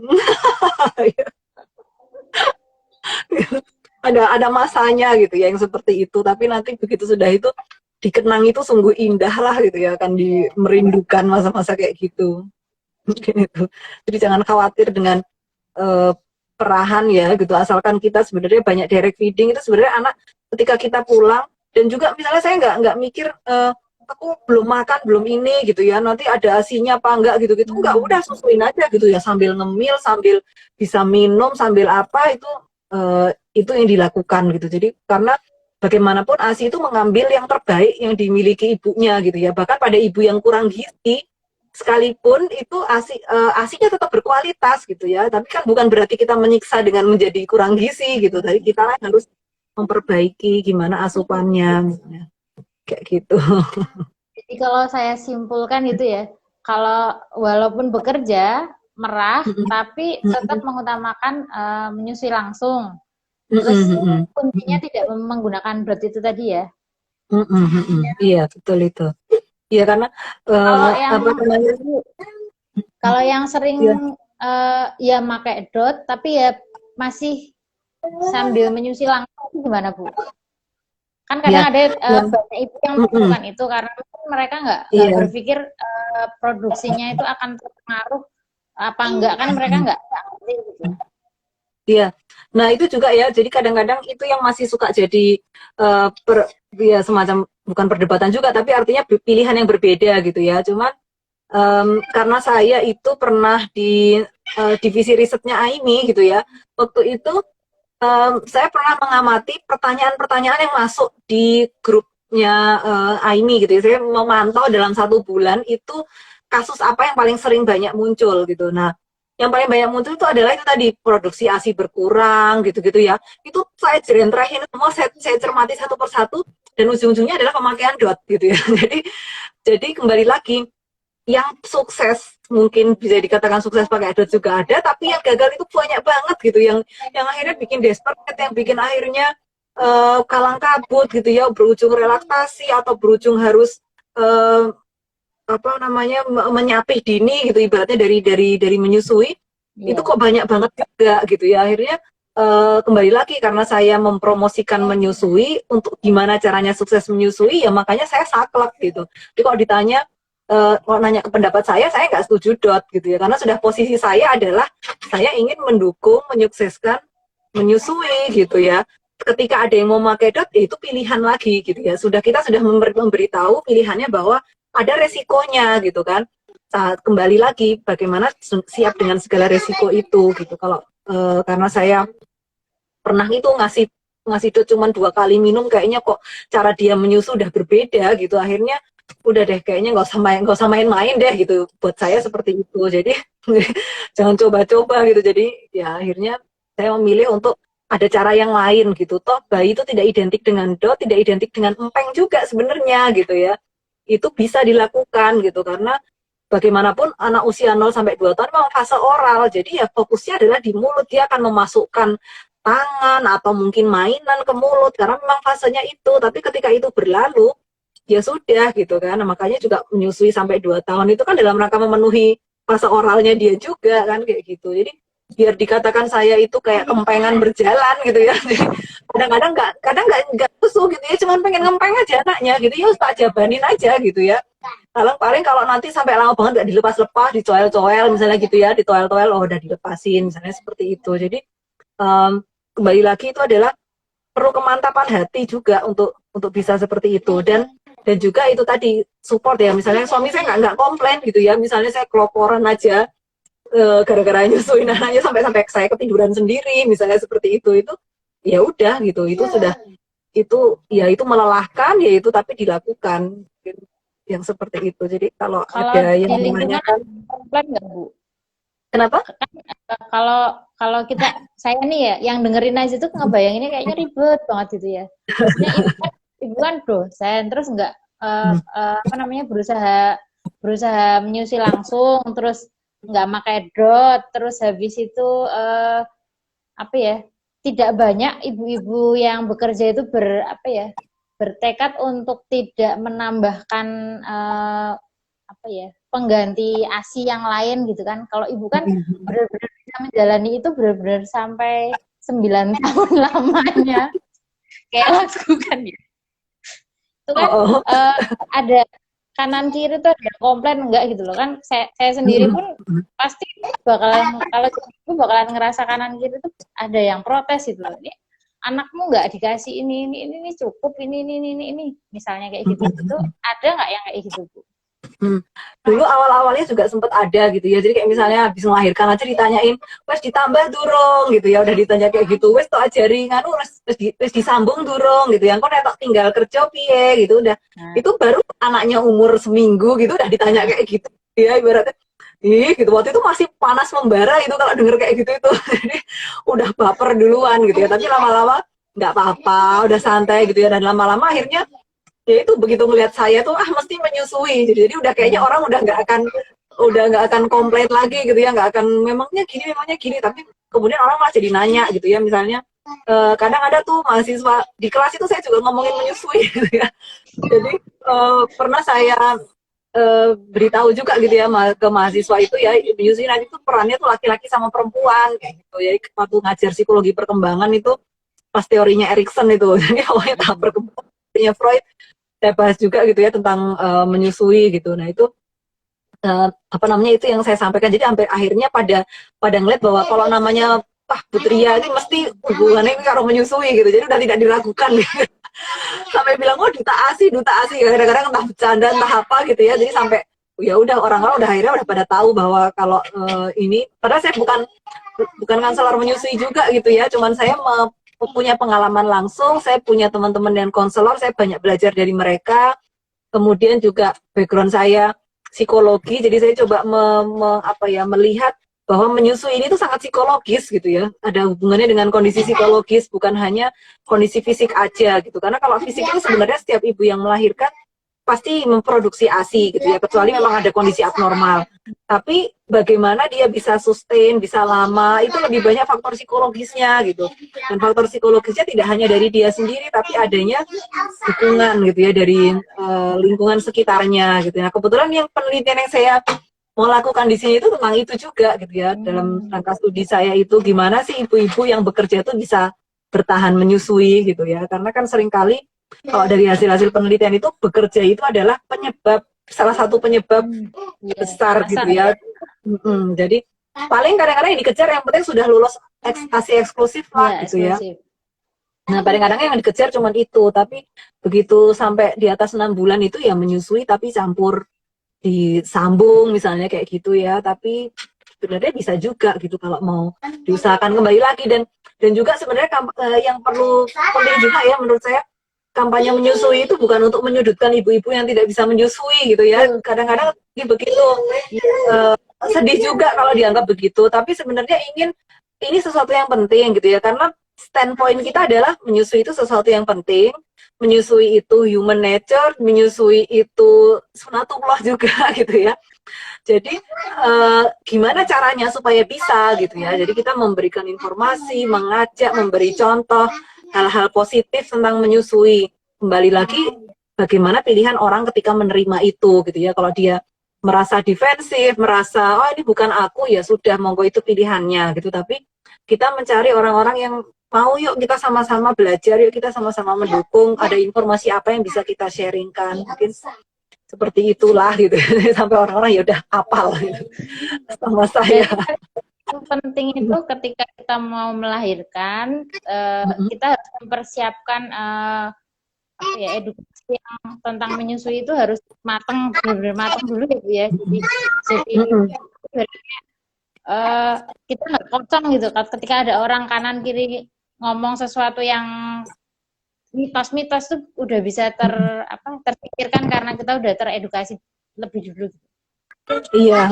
Ada masanya gitu ya yang seperti itu, tapi nanti begitu sudah itu dikenang itu sungguh indah lah gitu ya, akan merindukan masa-masa kayak gitu. Mungkin itu. Jadi jangan khawatir dengan uh, perahan ya gitu, asalkan kita sebenarnya banyak direct feeding. Itu sebenarnya anak ketika kita pulang, dan juga misalnya saya nggak mikir aku belum makan belum ini gitu ya, nanti ada asinya apa enggak gitu gitu, enggak, udah susuin aja gitu ya, sambil ngemil, sambil bisa minum, sambil apa itu yang dilakukan gitu. Jadi karena bagaimanapun ASI itu mengambil yang terbaik yang dimiliki ibunya gitu ya. Bahkan pada ibu yang kurang gizi sekalipun itu ASInya tetap berkualitas gitu ya. Tapi kan bukan berarti kita menyiksa dengan menjadi kurang gizi gitu. Tapi kita harus memperbaiki gimana asupannya kayak gitu. Jadi kalau saya simpulkan itu ya, kalau walaupun bekerja merah, tapi tetap mengutamakan menyusui langsung. Terus kuncinya tidak menggunakan berat itu tadi ya. Iya betul itu. Iya karena Kalau yang apa namanya? Kalau yang sering ya pakai dot, tapi ya masih sambil menyusui langsung itu gimana, Bu? Kan kadang ada banyak ibu yang melakukan itu karena mereka nggak berpikir produksinya itu akan terpengaruh apa enggak, kan mereka nggak ngerti gitu. Iya, nah itu juga ya. Jadi kadang-kadang itu yang masih suka jadi ya semacam bukan perdebatan juga, tapi artinya pilihan yang berbeda gitu ya. Cuman karena saya itu pernah di divisi risetnya AIMI gitu ya. Waktu itu saya pernah mengamati pertanyaan-pertanyaan yang masuk di grupnya AIMI gitu ya. Saya memantau dalam 1 bulan itu kasus apa yang paling sering banyak muncul gitu. Nah, yang paling banyak muncul itu adalah itu tadi, produksi ASI berkurang gitu-gitu ya. Itu saya jerintrahin semua, saya cermati satu persatu, dan ujung-ujungnya adalah pemakaian dot gitu ya. Jadi kembali lagi, yang sukses mungkin bisa dikatakan sukses pakai dot juga ada, tapi yang gagal itu banyak banget gitu, yang akhirnya bikin desperate, yang bikin akhirnya kalang kabut gitu ya, berujung relaksasi atau berujung harus apa namanya menyapih dini gitu, ibaratnya dari menyusui. Itu kok banyak banget juga gitu ya. Akhirnya kembali lagi, karena saya mempromosikan menyusui, untuk gimana caranya sukses menyusui ya, makanya saya saklek gitu. Jadi kalau ditanya kalau nanya ke pendapat saya nggak setuju dot gitu ya, karena sudah posisi saya adalah saya ingin mendukung menyukseskan menyusui gitu ya. Ketika ada yang mau pakai dot, itu pilihan lagi gitu ya. Kita sudah memberitahu pilihannya bahwa ada resikonya gitu kan. Saat kembali lagi bagaimana siap dengan segala resiko itu gitu. Kalau karena saya pernah itu ngasih dot cuma 2 kali minum, kayaknya kok cara dia menyusu udah berbeda gitu. Akhirnya udah deh, kayaknya nggak usah main-main deh gitu. Buat saya seperti itu. Jadi jangan coba-coba gitu. Jadi ya akhirnya saya memilih untuk ada cara yang lain gitu. Toh bayi itu tidak identik dengan dot, tidak identik dengan empeng juga sebenarnya gitu ya. Itu bisa dilakukan gitu, karena bagaimanapun anak usia 0 sampai 2 tahun memang fase oral. Jadi ya fokusnya adalah di mulut, dia akan memasukkan tangan atau mungkin mainan ke mulut karena memang fasenya itu. Tapi ketika itu berlalu, ya sudah gitu kan. Nah, makanya juga menyusui sampai 2 tahun itu kan dalam rangka memenuhi fase oralnya dia juga kan kayak gitu. Jadi biar dikatakan saya itu kayak kempengan berjalan gitu ya. Kadang-kadang nggak susu gitu ya, cuman pengen ngempeng aja anaknya gitu ya, tak jabanin aja gitu ya. Paling kalau nanti sampai lama banget nggak dilepas-lepas, dicoel-coel misalnya gitu ya, ditoel-toel, oh udah dilepasin misalnya seperti itu. Jadi kembali lagi itu adalah perlu kemantapan hati juga untuk bisa seperti itu, dan juga itu tadi support ya, misalnya suami saya nggak komplain gitu ya, misalnya saya keloporan aja gara-gara nyusuin anaknya sampai saya ketiduran sendiri misalnya seperti itu ya udah gitu, itu sudah itu melelahkan ya itu, tapi dilakukan yang seperti itu. Jadi kalau ada yang menanyakan komplain nggak Bu? Kenapa? Kalau saya nih ya, yang dengerin aja tuh ngebayanginnya kayaknya ribet banget gitu ya. Maksudnya ibu kan dosen, terus nggak berusaha menyusui langsung, terus nggak pakai dot, terus habis itu tidak banyak ibu-ibu yang bekerja itu bertekad untuk tidak menambahkan pengganti ASI yang lain gitu kan. Kalau ibu kan benar-benar bisa menjalani itu benar-benar sampai 9 tahun lamanya. Kayak lagu kan ya. Itu kan ada kanan kiri tuh ada komplain enggak gitu loh kan. Saya sendiri pun pasti kalau ibu bakalan ngerasa kanan kiri tuh ada yang protes gitu loh. Ini anakmu nggak dikasih ini cukup ini misalnya kayak gitu. Itu ada nggak yang kayak gitu Bu? Dulu awal-awalnya juga sempat ada gitu ya, jadi kayak misalnya habis melahirkan aja ditanyain wes ditambah durung gitu ya, udah ditanya kayak gitu, wes tok ajari nganu wes disambung durung gitu ya, kok netok tinggal kerja piye gitu, udah itu baru anaknya umur seminggu gitu udah ditanya kayak gitu ya, ibaratnya gitu, waktu itu masih panas membara itu kalau denger kayak gitu itu jadi udah baper duluan gitu ya, tapi lama-lama nggak apa-apa, udah santai gitu ya, dan lama-lama akhirnya ya itu begitu melihat saya tuh mesti menyusui, jadi udah kayaknya orang udah nggak akan komplain lagi gitu ya, nggak akan memangnya gini, tapi kemudian orang malah jadi nanya gitu ya, misalnya kadang ada tuh mahasiswa di kelas itu saya juga ngomongin menyusui gitu ya, jadi pernah saya beritahu juga gitu ya ke mahasiswa itu ya, menyusui nanti tuh perannya tuh laki-laki sama perempuan kayak gitu ya, waktu ngajar psikologi perkembangan itu pas teorinya Erikson itu, jadi awalnya tahap perkembangannya Freud saya bahas juga gitu ya tentang menyusui gitu. Nah itu itu yang saya sampaikan. Jadi sampai akhirnya pada ngeliat bahwa kalau namanya Putria ini mesti hubungannya ini karo menyusui gitu. Jadi udah tidak dilakukan gitu. Sampai bilang duta ASI kadang-kadang entah bercanda entah apa gitu ya. Jadi sampai ya udah orang-orang udah akhirnya udah pada tahu bahwa kalau ini, padahal saya bukan konselor menyusui juga gitu ya. Cuman saya punya pengalaman langsung, saya punya teman-teman dan konselor, saya banyak belajar dari mereka, kemudian juga background saya psikologi, jadi saya coba melihat bahwa menyusui ini tuh sangat psikologis gitu ya, ada hubungannya dengan kondisi psikologis, bukan hanya kondisi fisik aja gitu, karena kalau fisik itu sebenarnya setiap ibu yang melahirkan pasti memproduksi ASI gitu ya, kecuali memang ada kondisi abnormal. Tapi bagaimana dia bisa sustain, bisa lama, itu lebih banyak faktor psikologisnya gitu. Dan faktor psikologisnya tidak hanya dari dia sendiri, tapi adanya dukungan gitu ya dari lingkungan sekitarnya gitu. Nah kebetulan yang penelitian yang saya mau lakukan di sini itu tentang itu juga gitu ya. Dalam rangka studi saya itu gimana sih ibu-ibu yang bekerja itu bisa bertahan menyusui gitu ya. Karena kan seringkali kalau dari hasil-hasil penelitian itu bekerja itu adalah salah satu penyebab besar gitu ya. Jadi paling kadang-kadang yang dikejar yang penting sudah lulus ASI eksklusif lah gitu ya. Nah kadang-kadang yang dikejar cuma itu, tapi begitu sampai di atas 6 bulan itu ya menyusui tapi campur disambung misalnya kayak gitu ya. Tapi sebenarnya bisa juga gitu kalau mau diusahakan kembali lagi, dan juga sebenarnya yang perlu penting juga ya menurut saya, kampanye menyusui itu bukan untuk menyudutkan ibu-ibu yang tidak bisa menyusui gitu ya. Kadang-kadang begitu sedih juga kalau dianggap begitu, tapi sebenarnya ini sesuatu yang penting gitu ya, karena standpoint kita adalah menyusui itu sesuatu yang penting, menyusui itu human nature, menyusui itu sunatullah juga gitu ya. Jadi gimana caranya supaya bisa gitu ya. Jadi kita memberikan informasi, mengajak, memberi contoh hal-hal positif tentang menyusui. Kembali lagi bagaimana pilihan orang ketika menerima itu gitu ya. Kalau dia merasa defensif, merasa oh ini bukan aku, ya sudah monggo itu pilihannya gitu. Tapi kita mencari orang-orang yang mau, yuk kita sama-sama belajar, yuk kita sama-sama mendukung, ada informasi apa yang bisa kita sharingkan, mungkin seperti itulah gitu. Sampai orang-orang ya udah hafal gitu sama saya. Yang penting itu ketika kita mau melahirkan, kita harus mempersiapkan edukasi yang tentang menyusui itu harus matang, benar-benar matang dulu ya Bu ya. Jadi kita nggak kosong gitu. Ketika ada orang kanan kiri ngomong sesuatu yang mitos-mitos tuh udah bisa terpikirkan karena kita udah teredukasi lebih dulu. Iya,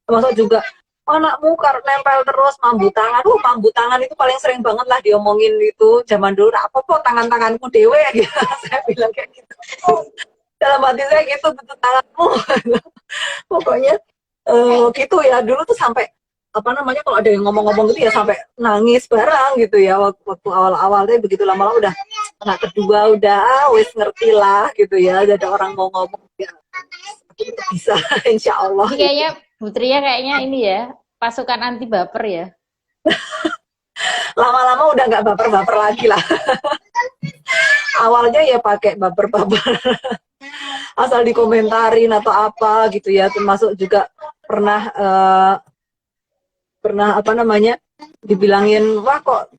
termasuk juga anakmu karena nempel terus mambu tangan. Mambu tangan itu paling sering banget lah diomongin itu zaman dulu. Apa tangan-tanganku dewe gitu. Saya bilang kayak gitu. Dalam hati saya gitu, betul tanganmu. Pokoknya gitu ya. Dulu tuh sampai kalau ada yang ngomong-ngomong gitu ya sampai nangis bareng gitu ya waktu awal-awal deh. Begitu lama-lama udah anak kedua udah wis ngerti lah gitu ya. Ada orang mau ngomong ya bisa insya Allah. Kayaknya Putria kayaknya ini ya pasukan anti baper ya. Lama-lama udah nggak baper-baper lagi lah. Awalnya ya pakai baper-baper. Asal dikomentarin atau apa gitu ya. Termasuk juga pernah dibilangin wah kok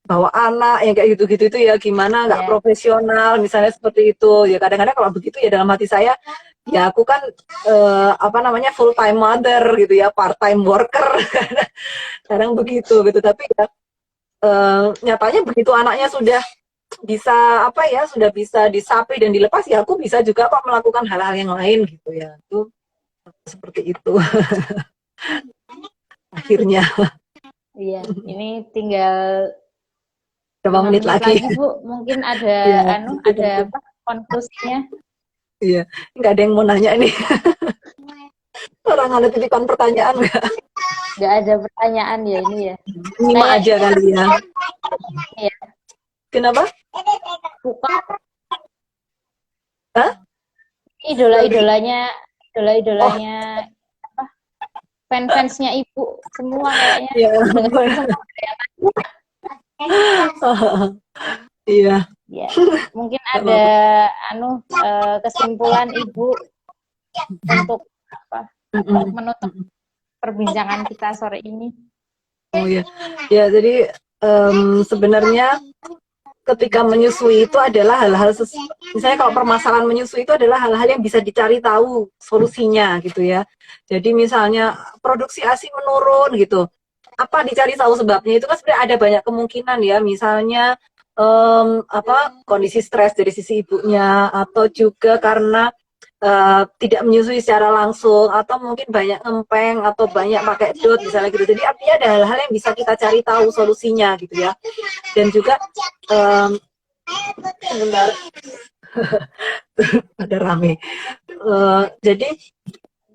bawa anak yang kayak gitu-gitu itu ya gimana nggak profesional misalnya seperti itu ya. Kadang-kadang kalau begitu ya dalam hati saya ya aku kan full time mother gitu ya, part time worker. Kadang begitu gitu, tapi ya nyatanya begitu anaknya sudah bisa sudah bisa disapi dan dilepas ya aku bisa juga kok melakukan hal-hal yang lain gitu ya. Itu seperti itu. Akhirnya. Iya, ini tinggal berapa menit lagi Bu, mungkin ada ada konklusinya. Iya, nggak ada yang mau nanya nih. Orang ada titipan pertanyaan nggak? Nggak ada pertanyaan ya ini ya. Lima aja kali ya. Iya. Kenapa? Buka. Hah? Idolanya fans-fansnya Ibu semua kayaknya. Iya. Ya, mungkin ada kesimpulan Ibu untuk menutup perbincangan kita sore ini. Oh ya. Ya, jadi sebenarnya ketika menyusui itu adalah hal-hal misalnya kalau permasalahan menyusui itu adalah hal-hal yang bisa dicari tahu solusinya gitu ya. Jadi misalnya produksi ASI menurun gitu. Apa dicari tahu sebabnya itu kan sebenarnya ada banyak kemungkinan ya. Misalnya kondisi stres dari sisi ibunya atau juga karena tidak menyusui secara langsung atau mungkin banyak ngempeng atau banyak pakai dot misalnya gitu. Jadi artinya ada hal-hal yang bisa kita cari tahu solusinya gitu ya. Dan juga sebentar ada rame. Jadi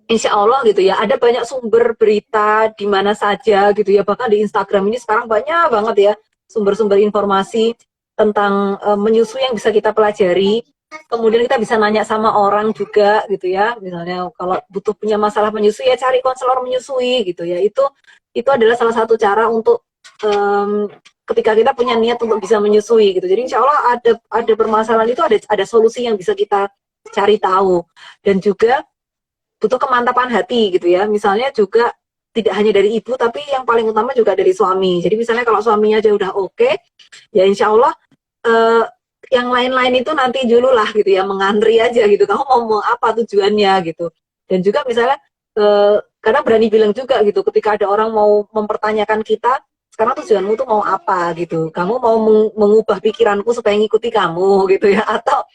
insya Allah gitu ya, ada banyak sumber berita di mana saja gitu ya, bahkan di Instagram ini sekarang banyak banget ya sumber-sumber informasi tentang menyusui yang bisa kita pelajari. Kemudian kita bisa nanya sama orang juga gitu ya, misalnya kalau butuh punya masalah menyusui ya cari konselor menyusui gitu ya. Itu adalah salah satu cara untuk ketika kita punya niat untuk bisa menyusui gitu. Jadi insya Allah ada permasalahan itu ada solusi yang bisa kita cari tahu. Dan juga butuh kemantapan hati gitu ya. Misalnya juga tidak hanya dari ibu, tapi yang paling utama juga dari suami. Jadi misalnya kalau suaminya aja udah oke, ya insya Allah yang lain-lain itu nanti dulu lah gitu ya, mengantri aja gitu. Kamu mau apa tujuannya gitu. Dan juga misalnya kadang berani bilang juga gitu, ketika ada orang mau mempertanyakan kita, sekarang tujuanmu tuh mau apa gitu, kamu mau mengubah pikiranku supaya ngikuti kamu gitu ya, atau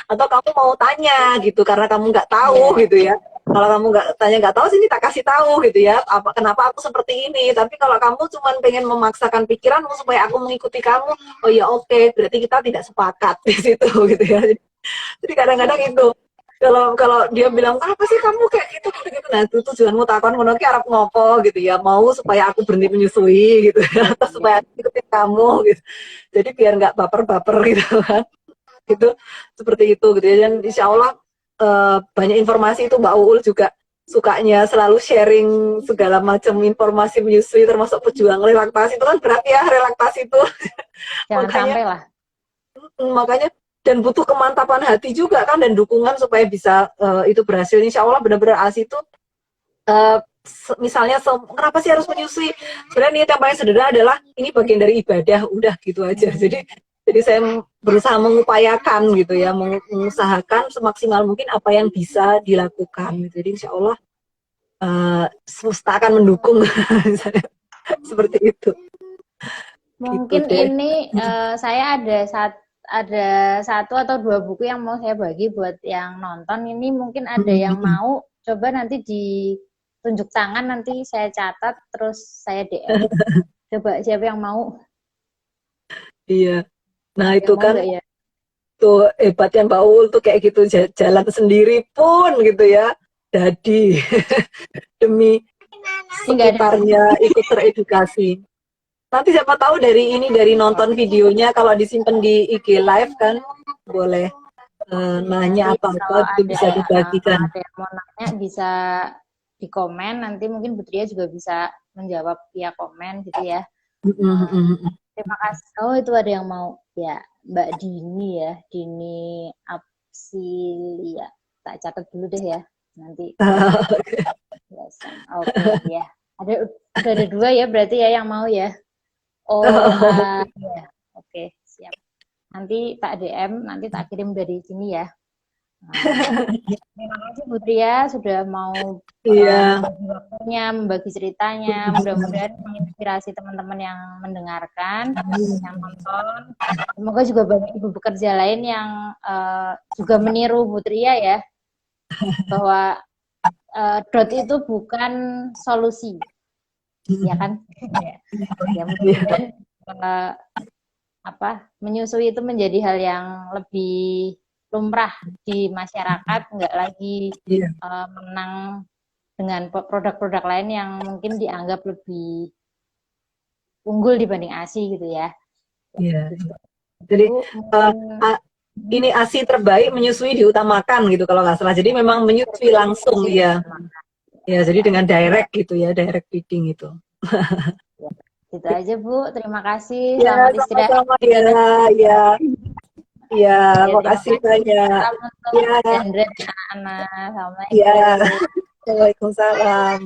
kamu mau tanya gitu karena kamu nggak tahu gitu ya. Kalau kamu nggak tahu sini tak kasih tahu gitu ya. Kenapa aku seperti ini? Tapi kalau kamu cuma pengen memaksakan pikiranmu supaya aku mengikuti kamu, oh ya oke, berarti kita tidak sepakat di situ gitu ya. Jadi kadang-kadang itu kalau kalau dia bilang apa sih kamu kayak gitu gitu, nah itu tujuanmu takon ngono ki arep ngopo gitu ya, mau supaya aku berhenti menyusui gitu ya, atau supaya aku ikutin kamu gitu, jadi biar nggak baper-baper gitu kan, gitu seperti itu gitu ya. Dan insya Allah banyak informasi itu Mbak Uul juga sukanya selalu sharing segala macam informasi menyusui, termasuk pejuang relaktasi, itu kan berat ya relaktasi itu. Jangan makanya sampai lah. makanya dan butuh kemantapan hati juga kan, dan dukungan supaya bisa itu berhasil. Insya Allah benar-benar ASI itu misalnya kenapa sih harus menyusui, sebenarnya niat yang paling sederhana adalah ini bagian dari ibadah, udah gitu aja. Jadi saya berusaha mengupayakan gitu ya, mengusahakan semaksimal mungkin apa yang bisa dilakukan. Jadi insya Allah semesta akan mendukung seperti itu. Mungkin Gitu deh. ini saya ada satu atau dua buku yang mau saya bagi buat yang nonton ini. Mungkin ada yang mau coba nanti ditunjuk tangan, nanti saya catat terus saya DM. Coba siapa yang mau? Iya. Nah Ada itu yang mau kan nggak ya? tuh hebatnya Mbak Ul tuh kayak gitu, jalan sendiri pun gitu ya, jadi demi Ini nggak ada. sekitarnya ikut teredukasi. Nanti siapa tahu dari nonton videonya, kalau disimpan di IG live kan boleh nanya Nanti kalau apa-apa itu bisa dibagikan. ada yang mau nanya bisa di komen. Nanti mungkin Putria juga bisa menjawab via komen gitu ya. Terima kasih. Oh itu ada yang mau ya, Mbak Dini ya, Dini Apsilia. Tak catat dulu deh ya nanti. Yes. Oke ya. Udah ada dua ya berarti ya yang mau ya. Oh ya. Oke siap. Nanti tak DM, nanti tak kirim dari sini ya. Terima kasih Putria sudah mau Iya. membagi waktunya, membagi ceritanya. Mudah-mudahan menginspirasi teman-teman yang mendengarkan, yang nonton. Semoga juga banyak ibu bekerja lain yang juga meniru Putria ya, bahwa dot itu bukan solusi, ya kan? Ya mudah-mudahan menyusui itu menjadi hal yang lebih lumrah di masyarakat, nggak lagi menang dengan produk-produk lain yang mungkin dianggap lebih unggul dibanding ASI gitu ya. Iya. Jadi ini ASI terbaik, menyusui diutamakan gitu kalau nggak salah. Jadi memang menyusui langsung ya. Ya, jadi dengan direct gitu ya, direct feeding itu. Gitu aja Bu, terima kasih. Ya, Selamat istirahat. sama-sama ya, ya. Ya, Ya, terima makasih kasih. banyak. Salam untuk Ya, Chandra dan anak-anak. ya. Assalamualaikum. Waalaikumsalam.